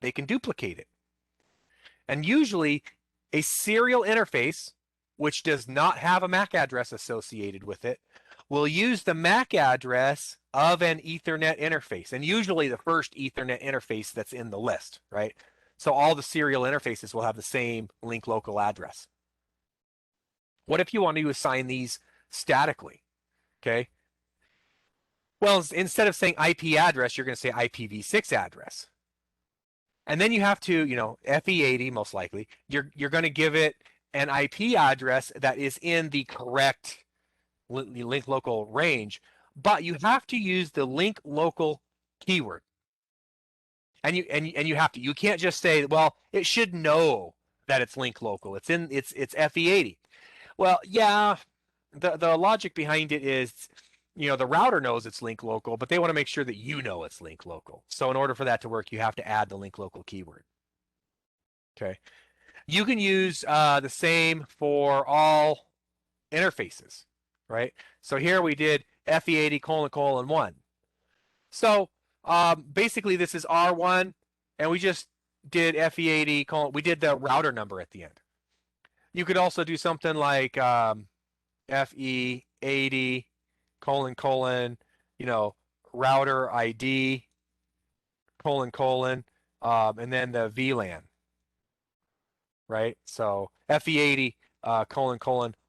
They can duplicate it. And usually a serial interface, which does not have a MAC address associated with it, will use the MAC address of an Ethernet interface, and usually the first Ethernet interface that's in the list, right? So all the serial interfaces will have the same link local address. What if you want to assign these statically? Okay. Well, instead of saying IP address, you're going to say IPv6 address. And then you have to, FE80 most likely, you're going to give it an IP address that is in the correct link local range, but you have to use the link local keyword. And you can't just say, well, it should know that it's link local. It's FE80. Well, yeah, the logic behind it is, the router knows it's link local, but they want to make sure that you know it's link local. So in order for that to work, you have to add the link local keyword. Okay. You can use the same for all interfaces, right? So here we did FE80::1. So basically this is R1, and we just did FE80: we did the router number at the end. You could also do something like FE80::, router ID, : and then the VLAN, right? So FE80 :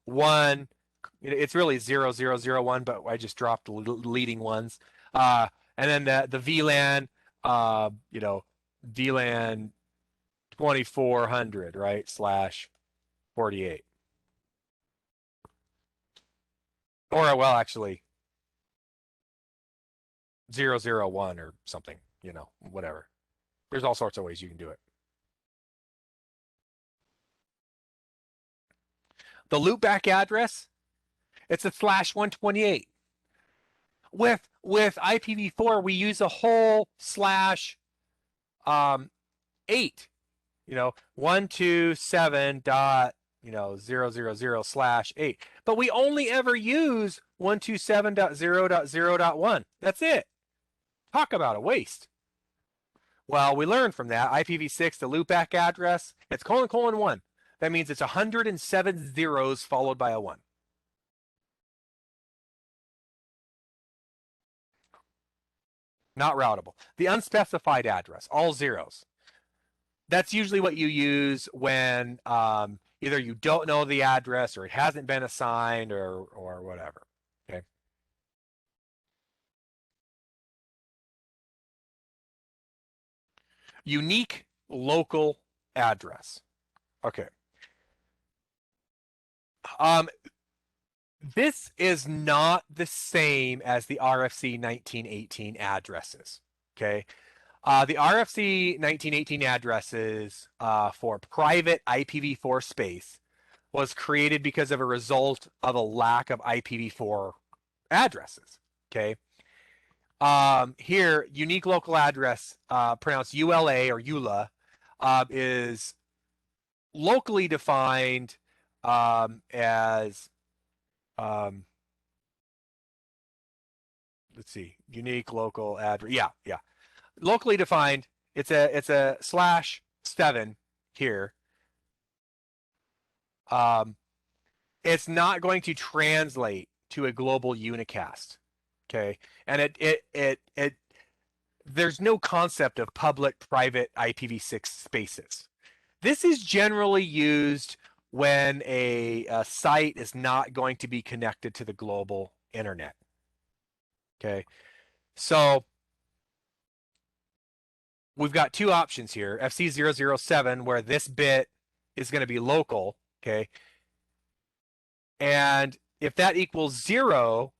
1. It's really 0001, but I just dropped the leading ones. And then the VLAN, VLAN 2400, right? /48. Or, well, actually, 001 or something, whatever. There's all sorts of ways you can do it. The loopback address, it's a /128. With IPv4, we use a whole /8. 127.000/8. But we only ever use 127.0.0.1. That's it. Talk about a waste. Well, we learned from that IPv6, the loopback address, it's : 1. That means it's 107 zeros followed by a 1. Not routable. The unspecified address, all zeros. That's usually what you use when either you don't know the address or it hasn't been assigned or whatever. Okay. Unique local address. Okay. This is not the same as the RFC 1918 addresses. Okay. The RFC 1918 addresses for private IPv4 space was created because of a result of a lack of IPv4 addresses. Okay. Here, unique local address, pronounced ULA or EULA, is locally defined as, let's see, unique local address. Yeah. Locally defined. It's a /7 here. It's not going to translate to a global unicast. Okay, and there's no concept of public-private IPv6 spaces. This is generally used when a site is not going to be connected to the global internet. Okay, so we've got two options here. FC007, where this bit is going to be local. Okay, and if that equals 0,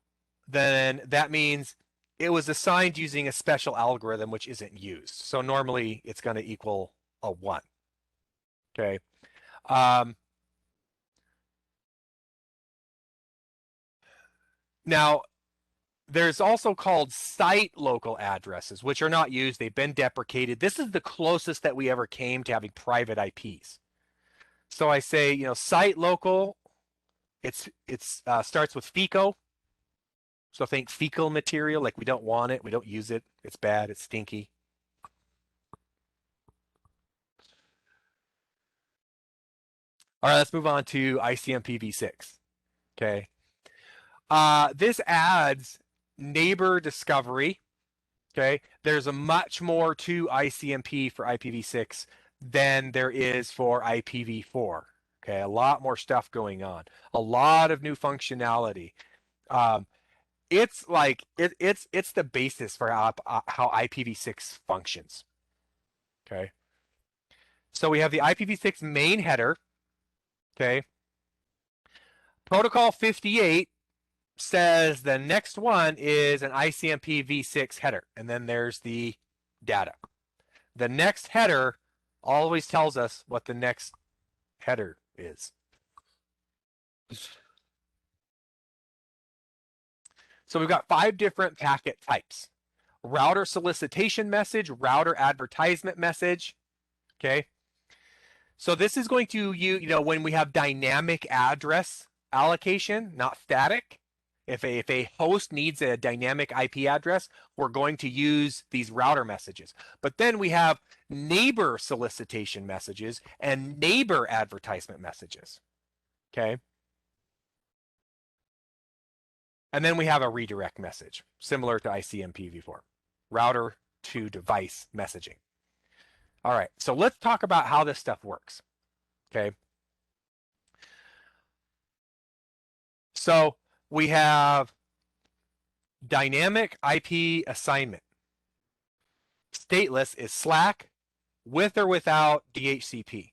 then that means it was assigned using a special algorithm which isn't used. So normally it's going to equal a 1. Okay. Now, there's also called site local addresses, which are not used. They've been deprecated. This is the closest that we ever came to having private IPs. So I say, site local, it starts with FECO. So think fecal material, like we don't want it, we don't use it, it's bad, it's stinky. All right, let's move on to ICMPv6. Okay. This adds neighbor discovery. Okay, there's a much more to ICMP for IPv6 than there is for IPv4. Okay, a lot more stuff going on, a lot of new functionality. It's like it's the basis for how IPv6 functions. Okay, so we have the IPv6 main header. Okay, protocol 58 says the next one is an ICMP v6 header, and then there's the data. The next header always tells us what the next header is. So we've got 5 different packet types. Router solicitation message, router advertisement message. Okay. So this is going to, when we have dynamic address allocation, not static. If a host needs a dynamic IP address, we're going to use these router messages. But then we have neighbor solicitation messages and neighbor advertisement messages. Okay. And then we have a redirect message, similar to ICMPv4, router to device messaging. All right, so let's talk about how this stuff works. Okay. So we have dynamic IP assignment. Stateless is slack with or without DHCP.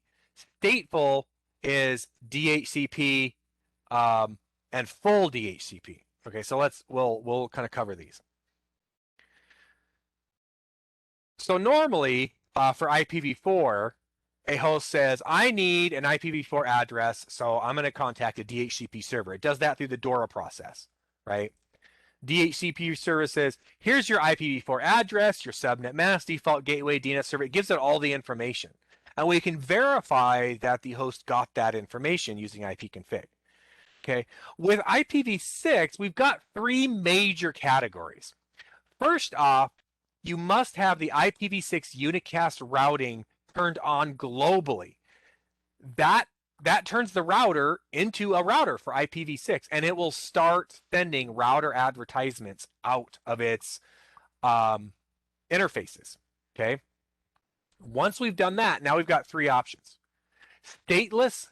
Stateful is DHCP and full DHCP. Okay, so we'll kind of cover these. So normally for IPv4, a host says, I need an IPv4 address, so I'm going to contact a DHCP server. It does that through the DORA process, right? DHCP server says, here's your IPv4 address, your subnet mask, default gateway, DNS server. It gives it all the information. And we can verify that the host got that information using ipconfig. Okay, with IPv6, we've got 3 major categories. First off, you must have the IPv6 unicast routing turned on globally. That turns the router into a router for IPv6, and it will start sending router advertisements out of its interfaces. Okay. Once we've done that, now we've got 3 options. Stateless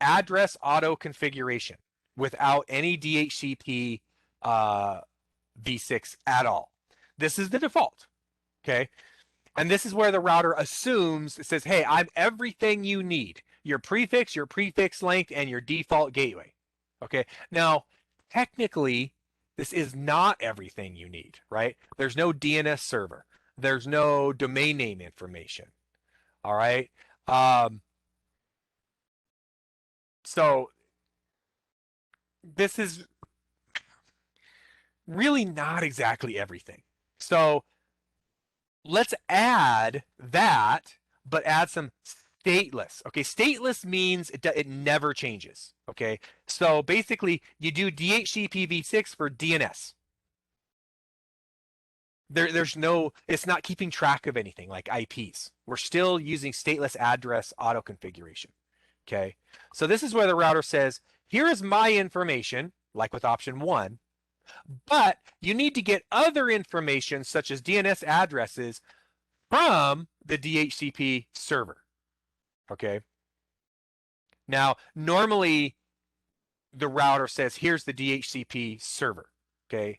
address auto configuration without any DHCP v6 at all. This is the default. Okay. And this is where the router assumes, it says, hey, I'm everything you need. Your prefix length, and your default gateway. Okay. Now, technically, this is not everything you need, right? There's no DNS server. There's no domain name information. All right. So this is really not exactly everything. So let's add that, but add some stateless. Okay, stateless means it never changes. Okay, so basically you do DHCP-v6 for DNS. There's no, it's not keeping track of anything like IPs. We're still using stateless address auto configuration. Okay, so this is where the router says, here is my information, like with option 1, but you need to get other information such as DNS addresses from the DHCP server. Okay. Now, normally the router says, here's the DHCP server. Okay.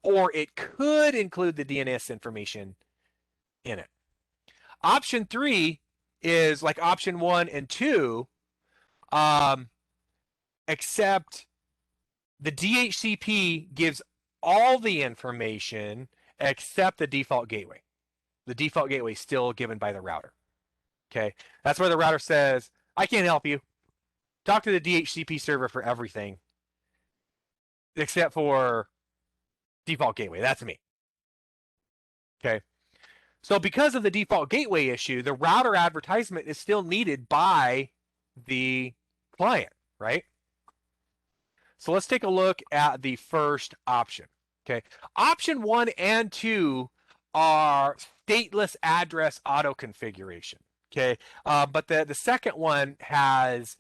Or it could include the DNS information in it. Option 3 is like option 1 and 2, except the DHCP gives all the information except the default gateway. The default gateway is still given by the router. Okay, that's where the router says, I can't help you. Talk to the DHCP server for everything except for default gateway. That's me. Okay, so because of the default gateway issue, the router advertisement is still needed by the client, right? So let's take a look at the first option. Okay, option 1 and 2 are stateless address auto configuration. Okay, but the second one has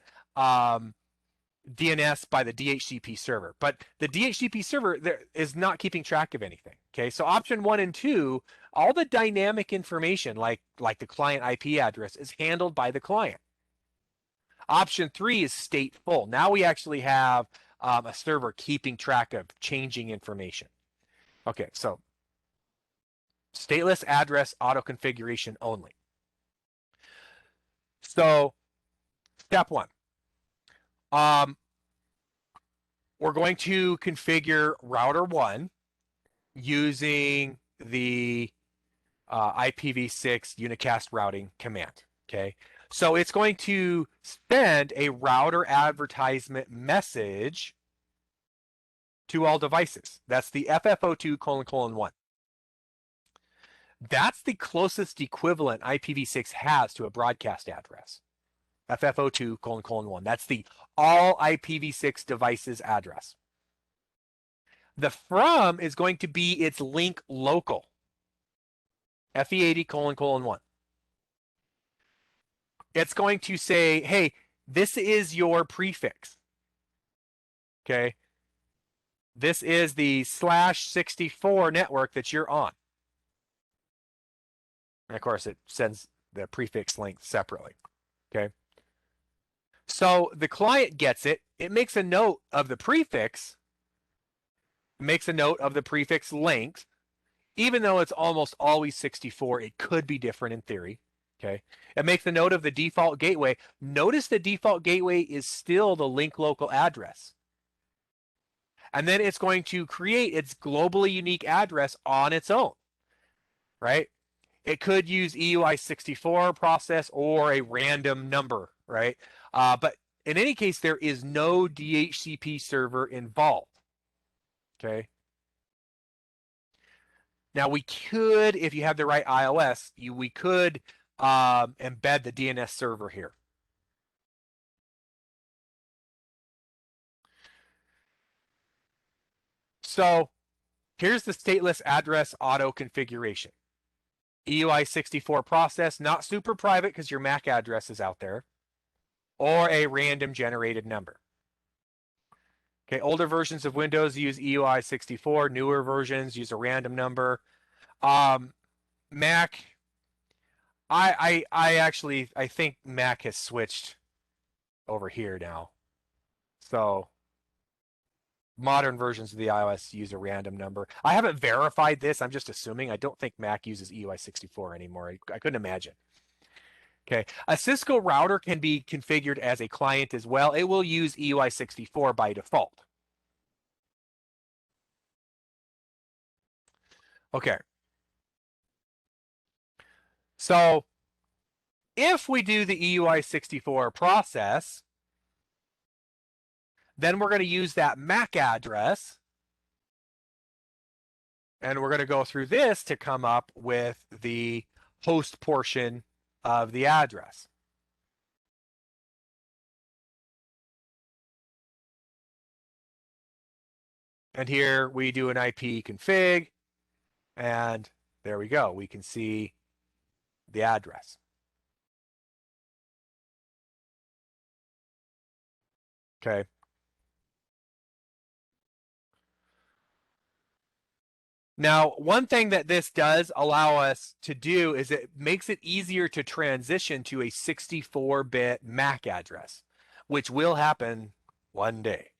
DNS by the DHCP server, but the DHCP server there is not keeping track of anything. Okay, so option 1 and 2, all the dynamic information like the client IP address is handled by the client. Option 3 is stateful. Now we actually have a server keeping track of changing information. Okay, so stateless address auto configuration only. So step 1. We're going to configure router 1 using the IPv6 unicast routing command. Okay, so it's going to send a router advertisement message to all devices. That's the FFO2::1. That's the closest equivalent IPv6 has to a broadcast address. FFO2::1. That's the all IPv6 devices address. The from is going to be its link local. FE80::1. It's going to say, hey, this is your prefix. Okay. This is the /64 network that you're on. And of course, it sends the prefix link separately. Okay. So the client gets it. It makes a note of the prefix. It makes a note of the prefix length. Even though it's almost always 64, it could be different in theory. Okay. It makes a note of the default gateway. Notice the default gateway is still the link local address. And then it's going to create its globally unique address on its own, right? It could use EUI64 process or a random number, right? But in any case, there is no DHCP server involved, okay? Now we could, if you have the right iOS, we could embed the DNS server here. So here's the stateless address auto configuration. EUI64 process, not super private because your MAC address is out there, or a random generated number. Okay, older versions of Windows use EUI64, newer versions use a random number. Mac, I think Mac has switched over here now. So modern versions of the iOS use a random number. I haven't verified this. I'm just assuming. I don't think Mac uses EUI64 anymore. I couldn't imagine. Okay, a Cisco router can be configured as a client as well. It will use EUI64 by default. Okay. So if we do the EUI64 process, then we're going to use that MAC address. And we're going to go through this to come up with the host portion of the address. And here we do an IP config, and there we go. We can see the address. Okay. Now, one thing that this does allow us to do is it makes it easier to transition to a 64-bit MAC address, which will happen one day.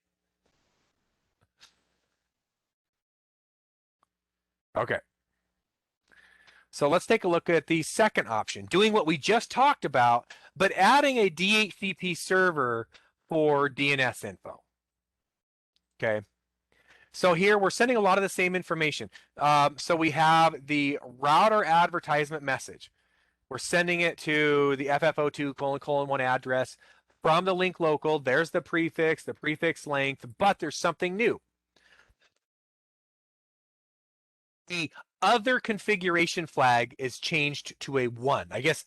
Okay. So let's take a look at the second option, doing what we just talked about, but adding a DHCP server for DNS info. Okay. So here we're sending a lot of the same information. So we have the router advertisement message. We're sending it to the FFO2::1 address from the link local. There's the prefix length, but there's something new. The other configuration flag is changed to a 1. I guess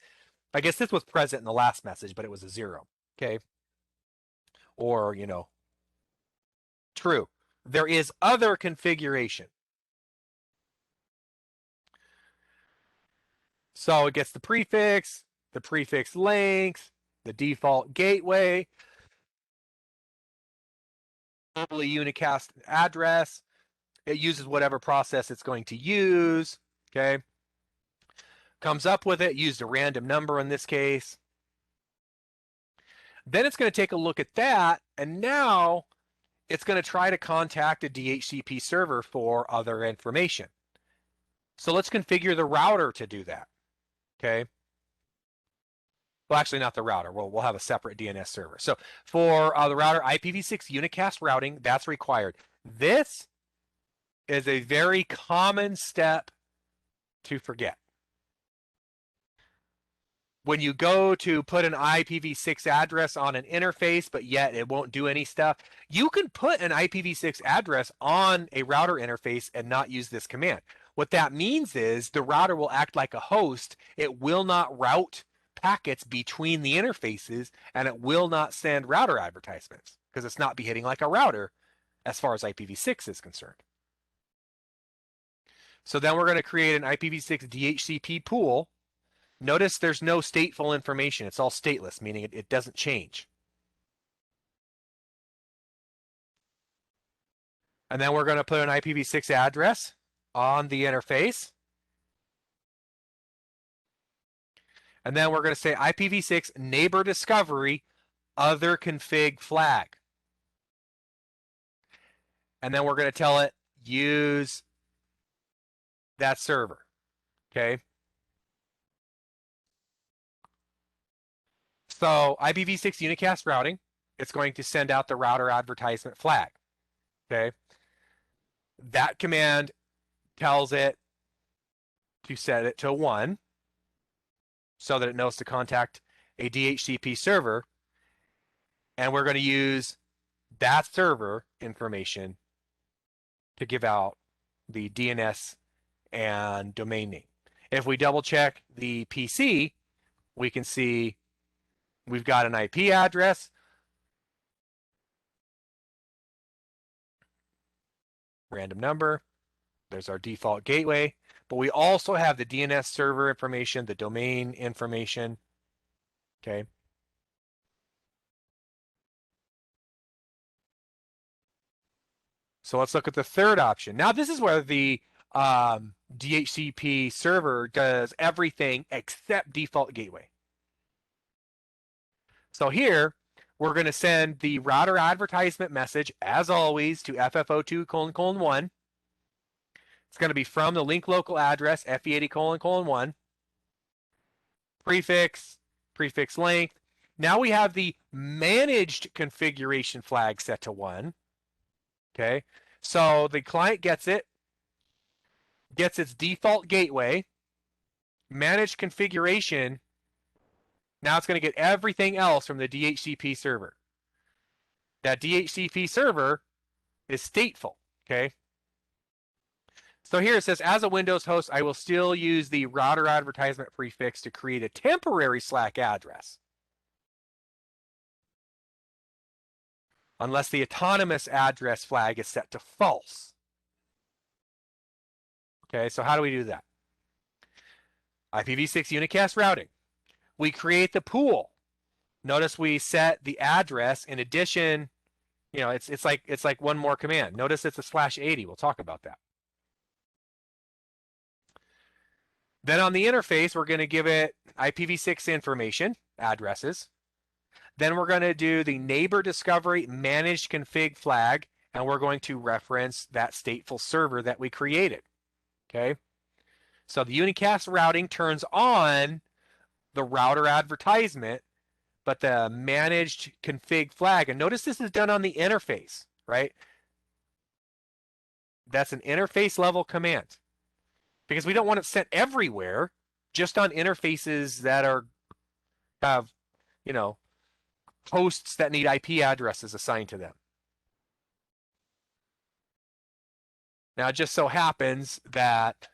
this was present in the last message, but it was a 0. Okay. Or, true. There is other configuration. So it gets the prefix length, the default gateway. globally unicast address. It uses whatever process it's going to use. Okay. Comes up with it, used a random number in this case. Then it's going to take a look at that, and now it's going to try to contact a DHCP server for other information. So let's configure the router to do that. Okay. Well, actually, not the router. We'll have a separate DNS server. So for the router IPv6 unicast routing, that's required. This is a very common step to forget. When you go to put an IPv6 address on an interface, but yet it won't do any stuff, you can put an IPv6 address on a router interface and not use this command. What that means is the router will act like a host. It will not route packets between the interfaces, and it will not send router advertisements because it's not behaving like a router as far as IPv6 is concerned. So then we're going to create an IPv6 DHCP pool. Notice there's no stateful information. It's all stateless, meaning it doesn't change. And then we're going to put an IPv6 address on the interface. And then we're going to say IPv6 neighbor discovery other config flag. And then we're going to tell it use that server. Okay. So IPv6 unicast routing, it's going to send out the router advertisement flag. Okay. That command tells it to set it to 1 so that it knows to contact a DHCP server. And we're going to use that server information to give out the DNS and domain name. If we double check the PC, we can see we've got an IP address. Random number. There's our default gateway. But we also have the DNS server information, the domain information. Okay. So let's look at the third option. Now this is where the DHCP server does everything except default gateway. So here, we're going to send the router advertisement message, as always, to FFO2::1. It's going to be from the link local address, FE80::1. Prefix, prefix length. Now we have the managed configuration flag set to 1. Okay, so the client gets it, gets its default gateway, managed configuration. Now it's going to get everything else from the DHCP server. That DHCP server is stateful, okay? So here it says, as a Windows host, I will still use the router advertisement prefix to create a temporary Slack address, unless the autonomous address flag is set to false. Okay, so how do we do that? IPv6 unicast routing. We create the pool. Notice we set the address in addition. You know, it's like one more command. Notice it's a /80. We'll talk about that. Then on the interface, we're going to give it IPv6 information, addresses. Then we're going to do the neighbor discovery managed config flag, and we're going to reference that stateful server that we created. Okay. So the unicast routing turns on the router advertisement, but the managed config flag, and notice this is done on the interface, right? That's an interface level command because we don't want it sent everywhere, just on interfaces that have, you know, hosts that need IP addresses assigned to them. Now, it just so happens that,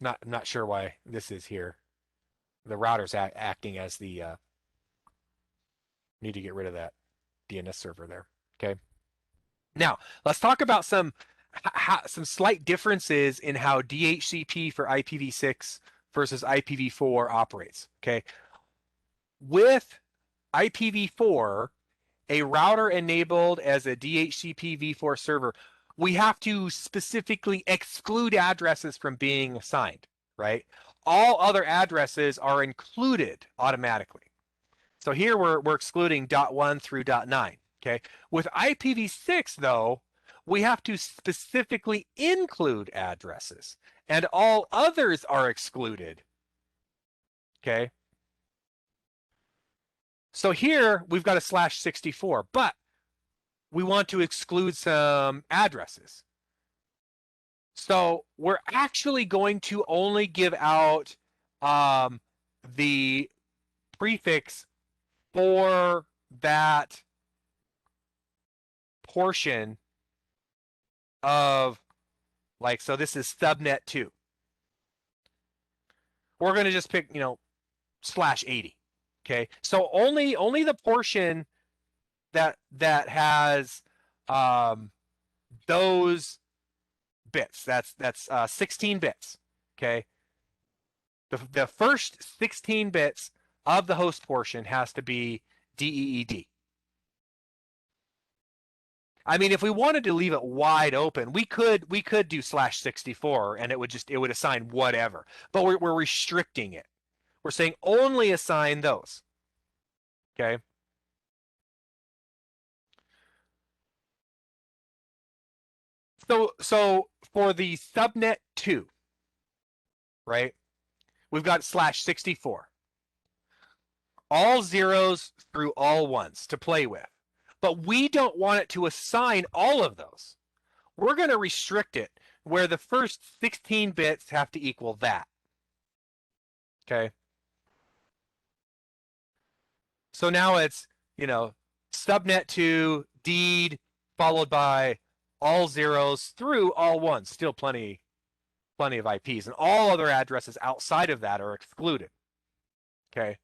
I'm not sure why this is here. The router's acting as the, need to get rid of that DNS server there, okay? Now, let's talk about some slight differences in how DHCP for IPv6 versus IPv4 operates, okay? With IPv4, a router enabled as a DHCP v4 server, we have to specifically exclude addresses from being assigned, right? All other addresses are included automatically. So here we're excluding .1 through .9, okay? With IPv6 though, we have to specifically include addresses and all others are excluded, okay? So here we've got a /64, but we want to exclude some addresses. So we're actually going to only give out the prefix for that portion of, like, so this is subnet 2. We're going to just pick, /80. Okay, so only the portion that has those bits. That's 16 bits. Okay, the first 16 bits of the host portion has to be DEED. I mean, if we wanted to leave it wide open, we could do /64 and it would assign whatever. But we're restricting it. We're saying only assign those. Okay. So for the subnet 2, right? We've got /64. All zeros through all ones to play with. But we don't want it to assign all of those. We're going to restrict it where the first 16 bits have to equal that. Okay. So now it's, subnet 2, deed, followed by all zeros through all ones. Still plenty of IPs. And all other addresses outside of that are excluded. Okay.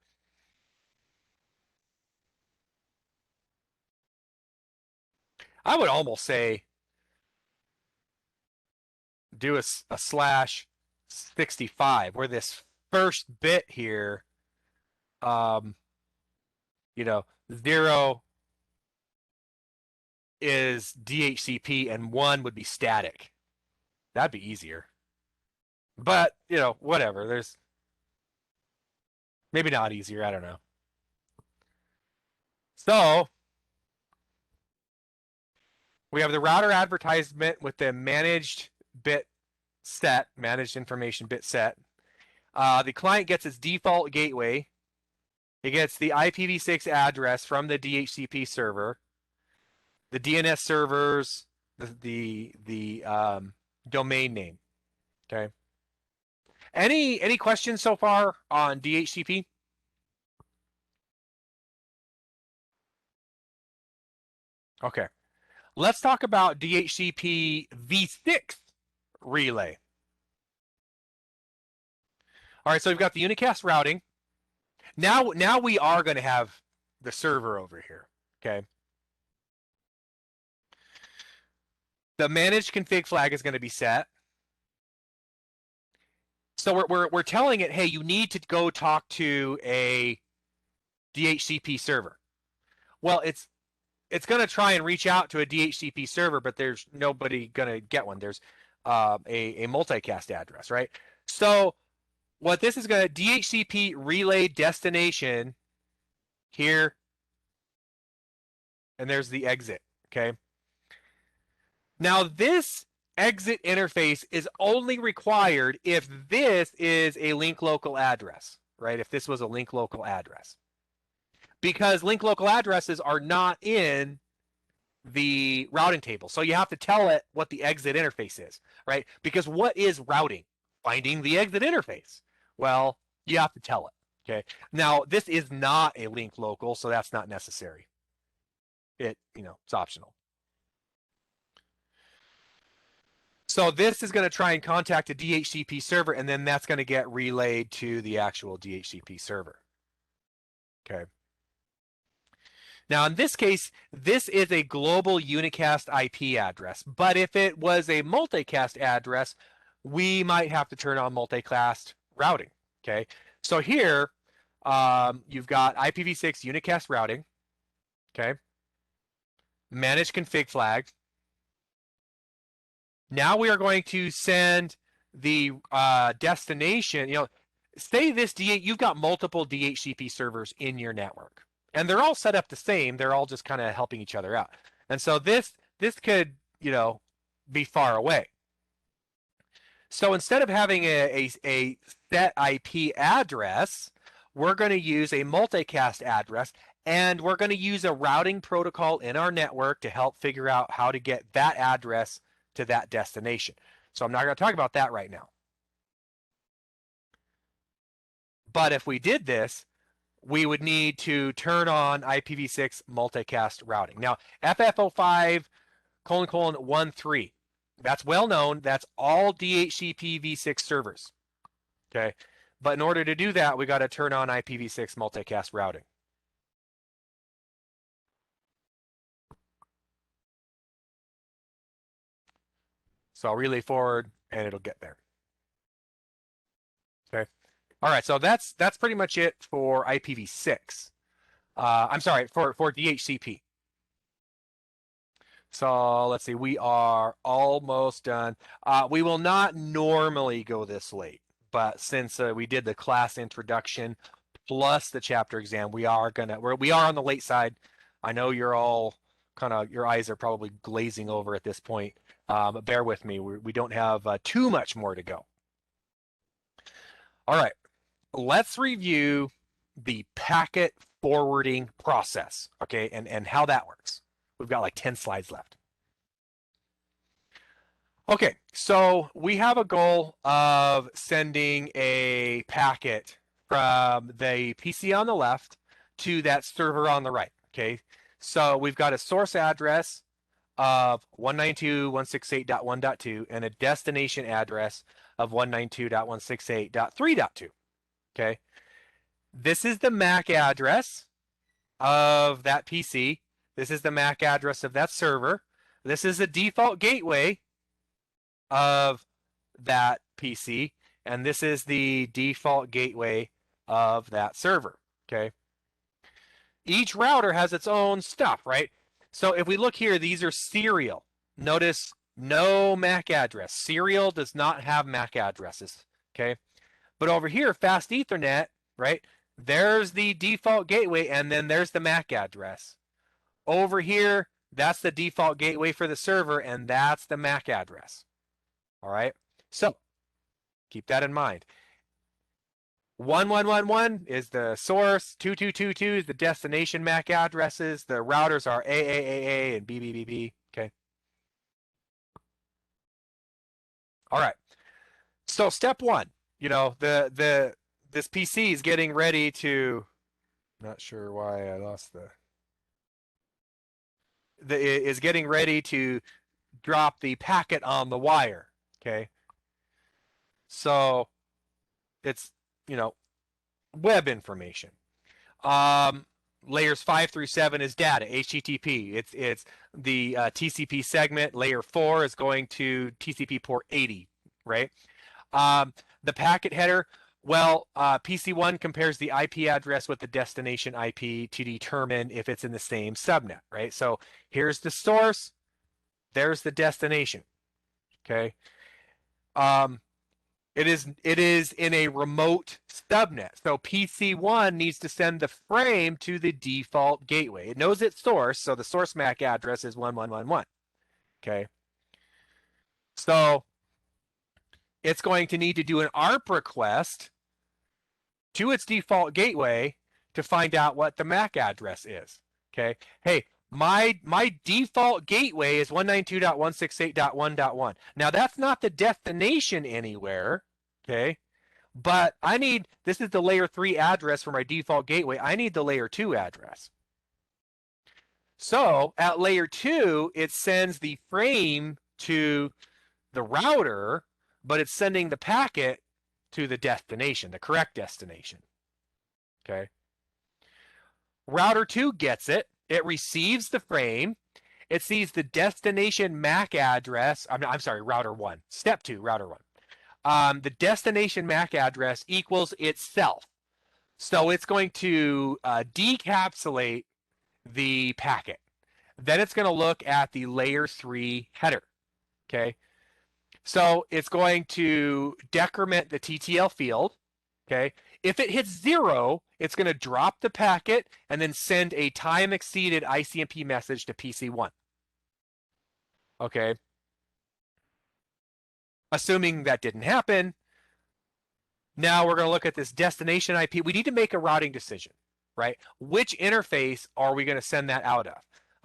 I would almost say do a /65 where this first bit here, 0 is DHCP and 1 would be static. That'd be easier. But, whatever. There's maybe not easier. I don't know. So we have the router advertisement with the managed bit set, managed information bit set. The client gets its default gateway. It gets the IPv6 address from the DHCP server, the DNS servers, the domain name. Okay. Any questions so far on DHCP? Okay. Let's talk about DHCP v6 relay. All right, so we've got the unicast routing. Now we are going to have the server over here, okay? The managed config flag is going to be set. So we're telling it, hey, you need to go talk to a DHCP server. Well, it's going to try and reach out to a DHCP server, but there's nobody going to get one. There's a multicast address, right? So what this is going to, DHCP relay destination here, and there's the exit, okay? Now this exit interface is only required if this is a link local address, right? If this was a link local address. Because link local addresses are not in the routing table. So you have to tell it what the exit interface is, right? Because what is routing? Finding the exit interface. Well, you have to tell it, okay? Now, this is not a link local, so that's not necessary. It's optional. So this is going to try and contact a DHCP server, and then that's going to get relayed to the actual DHCP server. Okay. Now, in this case, this is a global unicast IP address, but if it was a multicast address, we might have to turn on multicast routing, okay? So here, you've got IPv6 unicast routing, okay? manage config flag. Now we are going to send the destination, say this you've got multiple DHCP servers in your network, and they're all set up the same. They're all just kind of helping each other out. And so this could, be far away. So instead of having a set IP address, we're going to use a multicast address, and we're going to use a routing protocol in our network to help figure out how to get that address to that destination. So I'm not going to talk about that right now. But if we did this, we would need to turn on IPv6 multicast routing. Now, FF05::13, that's well known. That's all DHCP v6 servers. Okay. But in order to do that, we got to turn on IPv6 multicast routing. So I'll relay forward and it'll get there. Okay. All right. So that's pretty much it for IPv6. I'm sorry, for DHCP. So let's see, we are almost done. We will not normally go this late, but since we did the class introduction plus the chapter exam, we are on the late side. I know you're all your eyes are probably glazing over at this point. But bear with me. We don't have too much more to go. All right, let's review the packet forwarding process, okay, and how that works. We've got like 10 slides left. Okay, so we have a goal of sending a packet from the PC on the left to that server on the right, okay? So we've got a source address of 192.168.1.2 and a destination address of 192.168.3.2, okay? This is the MAC address of that PC. This is the MAC address of that server. This is the default gateway of that PC, and this is the default gateway of that server, okay? Each router has its own stuff, right? So if we look here, these are serial. Notice no MAC address. Serial does not have MAC addresses, okay? But over here, fast Ethernet, right? There's the default gateway, and then there's the MAC address. Over here, that's the default gateway for the server, and that's the MAC address. All right, so keep that in mind. 1111 is the source, 2222 is the destination MAC addresses. The routers are AAAA and BBBB, okay? All right, so step one, this PC is getting ready to, not sure why I lost is getting ready to drop the packet on the wire, okay? So it's, web information. Layers 5 through 7 is data, HTTP. It's the TCP segment. Layer 4 is going to TCP port 80, right? The packet header, well, PC1 compares the IP address with the destination IP to determine if it's in the same subnet, right? So here's the source, there's the destination, okay? It is in a remote subnet. So PC1 needs to send the frame to the default gateway. It knows its source, so the source MAC address is 1111. Okay. So it's going to need to do an ARP request to its default gateway to find out what the MAC address is. Okay. Hey, my default gateway is 192.168.1.1. Now that's not the destination anywhere, okay? But this is the layer 3 address for my default gateway. I need the layer 2 address. So at layer 2, it sends the frame to the router, but it's sending the packet to the destination, the correct destination, okay? Router 2 gets it. It receives the frame. It sees the destination MAC address. I'm sorry, router 1. Step 2, router 1. The destination MAC address equals itself. So it's going to decapsulate the packet. Then it's going to look at the layer 3 header. Okay. So it's going to decrement the TTL field. Okay. If it hits 0, it's going to drop the packet and then send a time exceeded ICMP message to PC1. Okay. Assuming that didn't happen, now we're going to look at this destination IP. We need to make a routing decision, right? Which interface are we going to send that out of?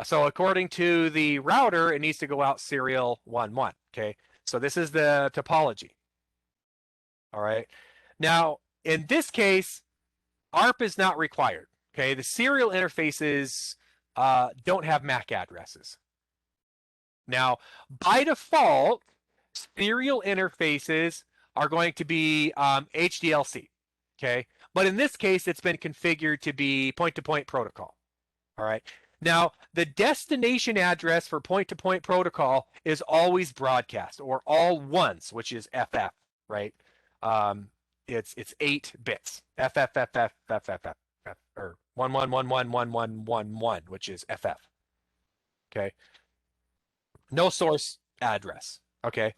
So according to the router, it needs to go out serial 1.1. Okay. So this is the topology. All right. Now, in this case, ARP is not required. Okay. The serial interfaces don't have MAC addresses. Now, by default, serial interfaces are going to be HDLC. Okay. But in this case, it's been configured to be point-to-point protocol. All right. Now, the destination address for point-to-point protocol is always broadcast, or all ones, which is FF, right? It's 8 bits. FFFFFFF, or 11111111, which is FF. Okay. No source address. Okay.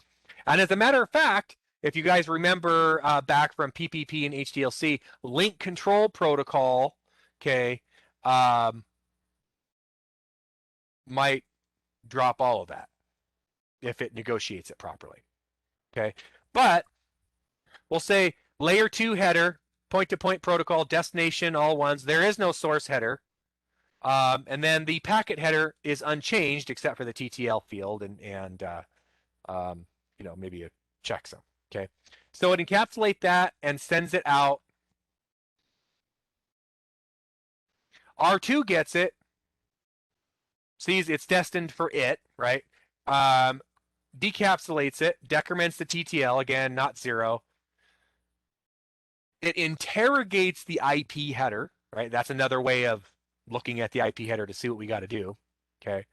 And as a matter of fact, if you guys remember back from PPP and HDLC, link control protocol, okay, might drop all of that if it negotiates it properly. Okay. But we'll say layer 2 header, point-to-point protocol, destination, all ones. There is no source header. And then the packet header is unchanged except for the TTL field and you know, maybe a checksum. Okay. So it encapsulates that and sends it out. R2 gets it, sees it's destined for it, right? Decapsulates it, decrements the TTL, again, not 0. It interrogates the IP header, right? That's another way of looking at the IP header to see what we got to do. Okay.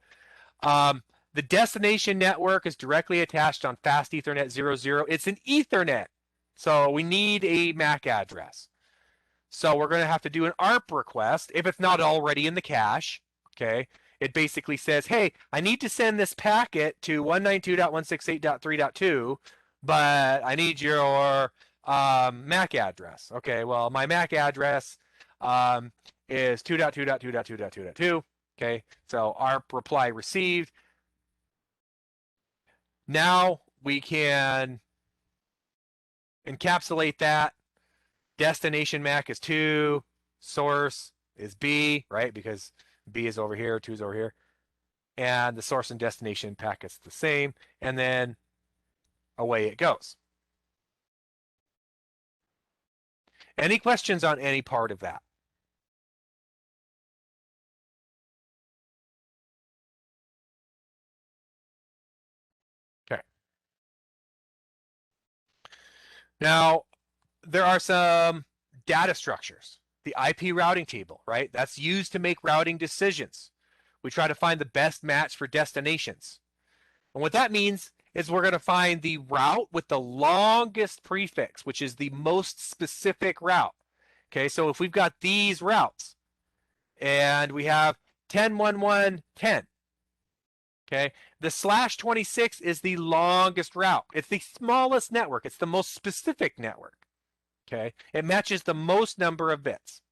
The destination network is directly attached on fast Ethernet 00. It's an Ethernet, so we need a MAC address. So we're going to have to do an ARP request if it's not already in the cache. Okay. It basically says, hey, I need to send this packet to 192.168.3.2, but I need your MAC address. Okay, well, my MAC address is 2.2.2.2.2.2. Okay, so ARP reply received. Now we can encapsulate that. Destination MAC is 2, source is B, right? Because B is over here, 2 is over here. And the source and destination packet's the same. And then away it goes. Any questions on any part of that? Okay. Now, there are some data structures. The IP routing table, right? That's used to make routing decisions. We try to find the best match for destinations. And what that means is we're going to find the route with the longest prefix, which is the most specific route. Okay, so if we've got these routes and we have 10.11.10, okay, the /26 is the longest route. It's the smallest network. It's the most specific network. Okay, it matches the most number of bits.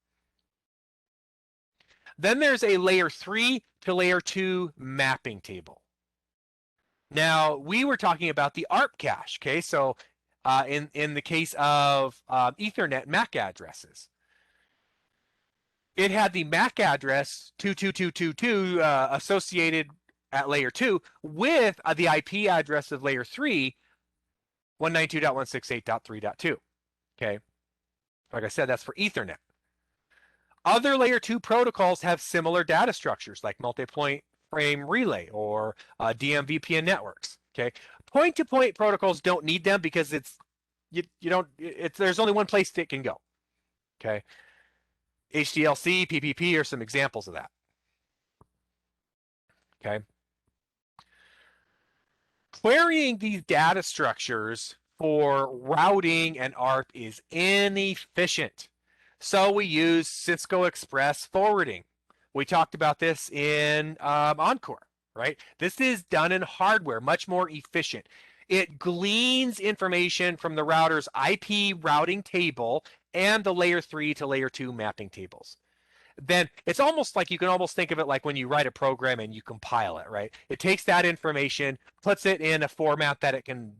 Then there's a layer 3 to layer 2 mapping table. Now, we were talking about the ARP cache, okay? So in the case of Ethernet MAC addresses, it had the MAC address 22222 associated at layer 2 with the IP address of layer 3, 192.168.3.2. Okay. Like I said, that's for Ethernet. Other layer 2 protocols have similar data structures like multi-point frame relay or DMVPN networks. Okay. Point-to-point protocols don't need them because there's only one place it can go. Okay. HDLC, PPP are some examples of that. Okay. Querying these data structures for routing and ARP is inefficient. So we use Cisco Express forwarding. We talked about this in Encore, right? This is done in hardware, much more efficient. It gleans information from the router's IP routing table and the layer 3 to layer 2 mapping tables. Then it's almost like you can almost think of it like when you write a program and you compile it, right? It takes that information, puts it in a format that it can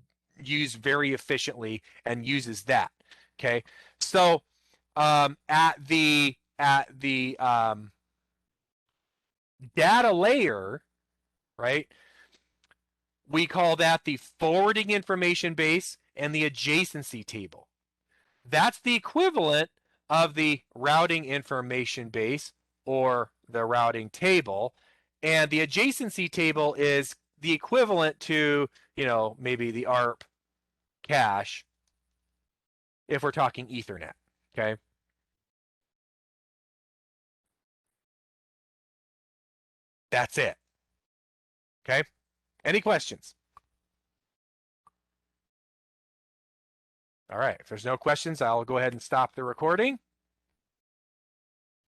use very efficiently and uses that. Okay, so at the data layer, right? We call that the forwarding information base and the adjacency table. That's the equivalent of the routing information base or the routing table. And the adjacency table is the equivalent to, maybe the ARP cache if we're talking Ethernet. Okay. That's it. Okay. Any questions? All right. If there's no questions, I'll go ahead and stop the recording.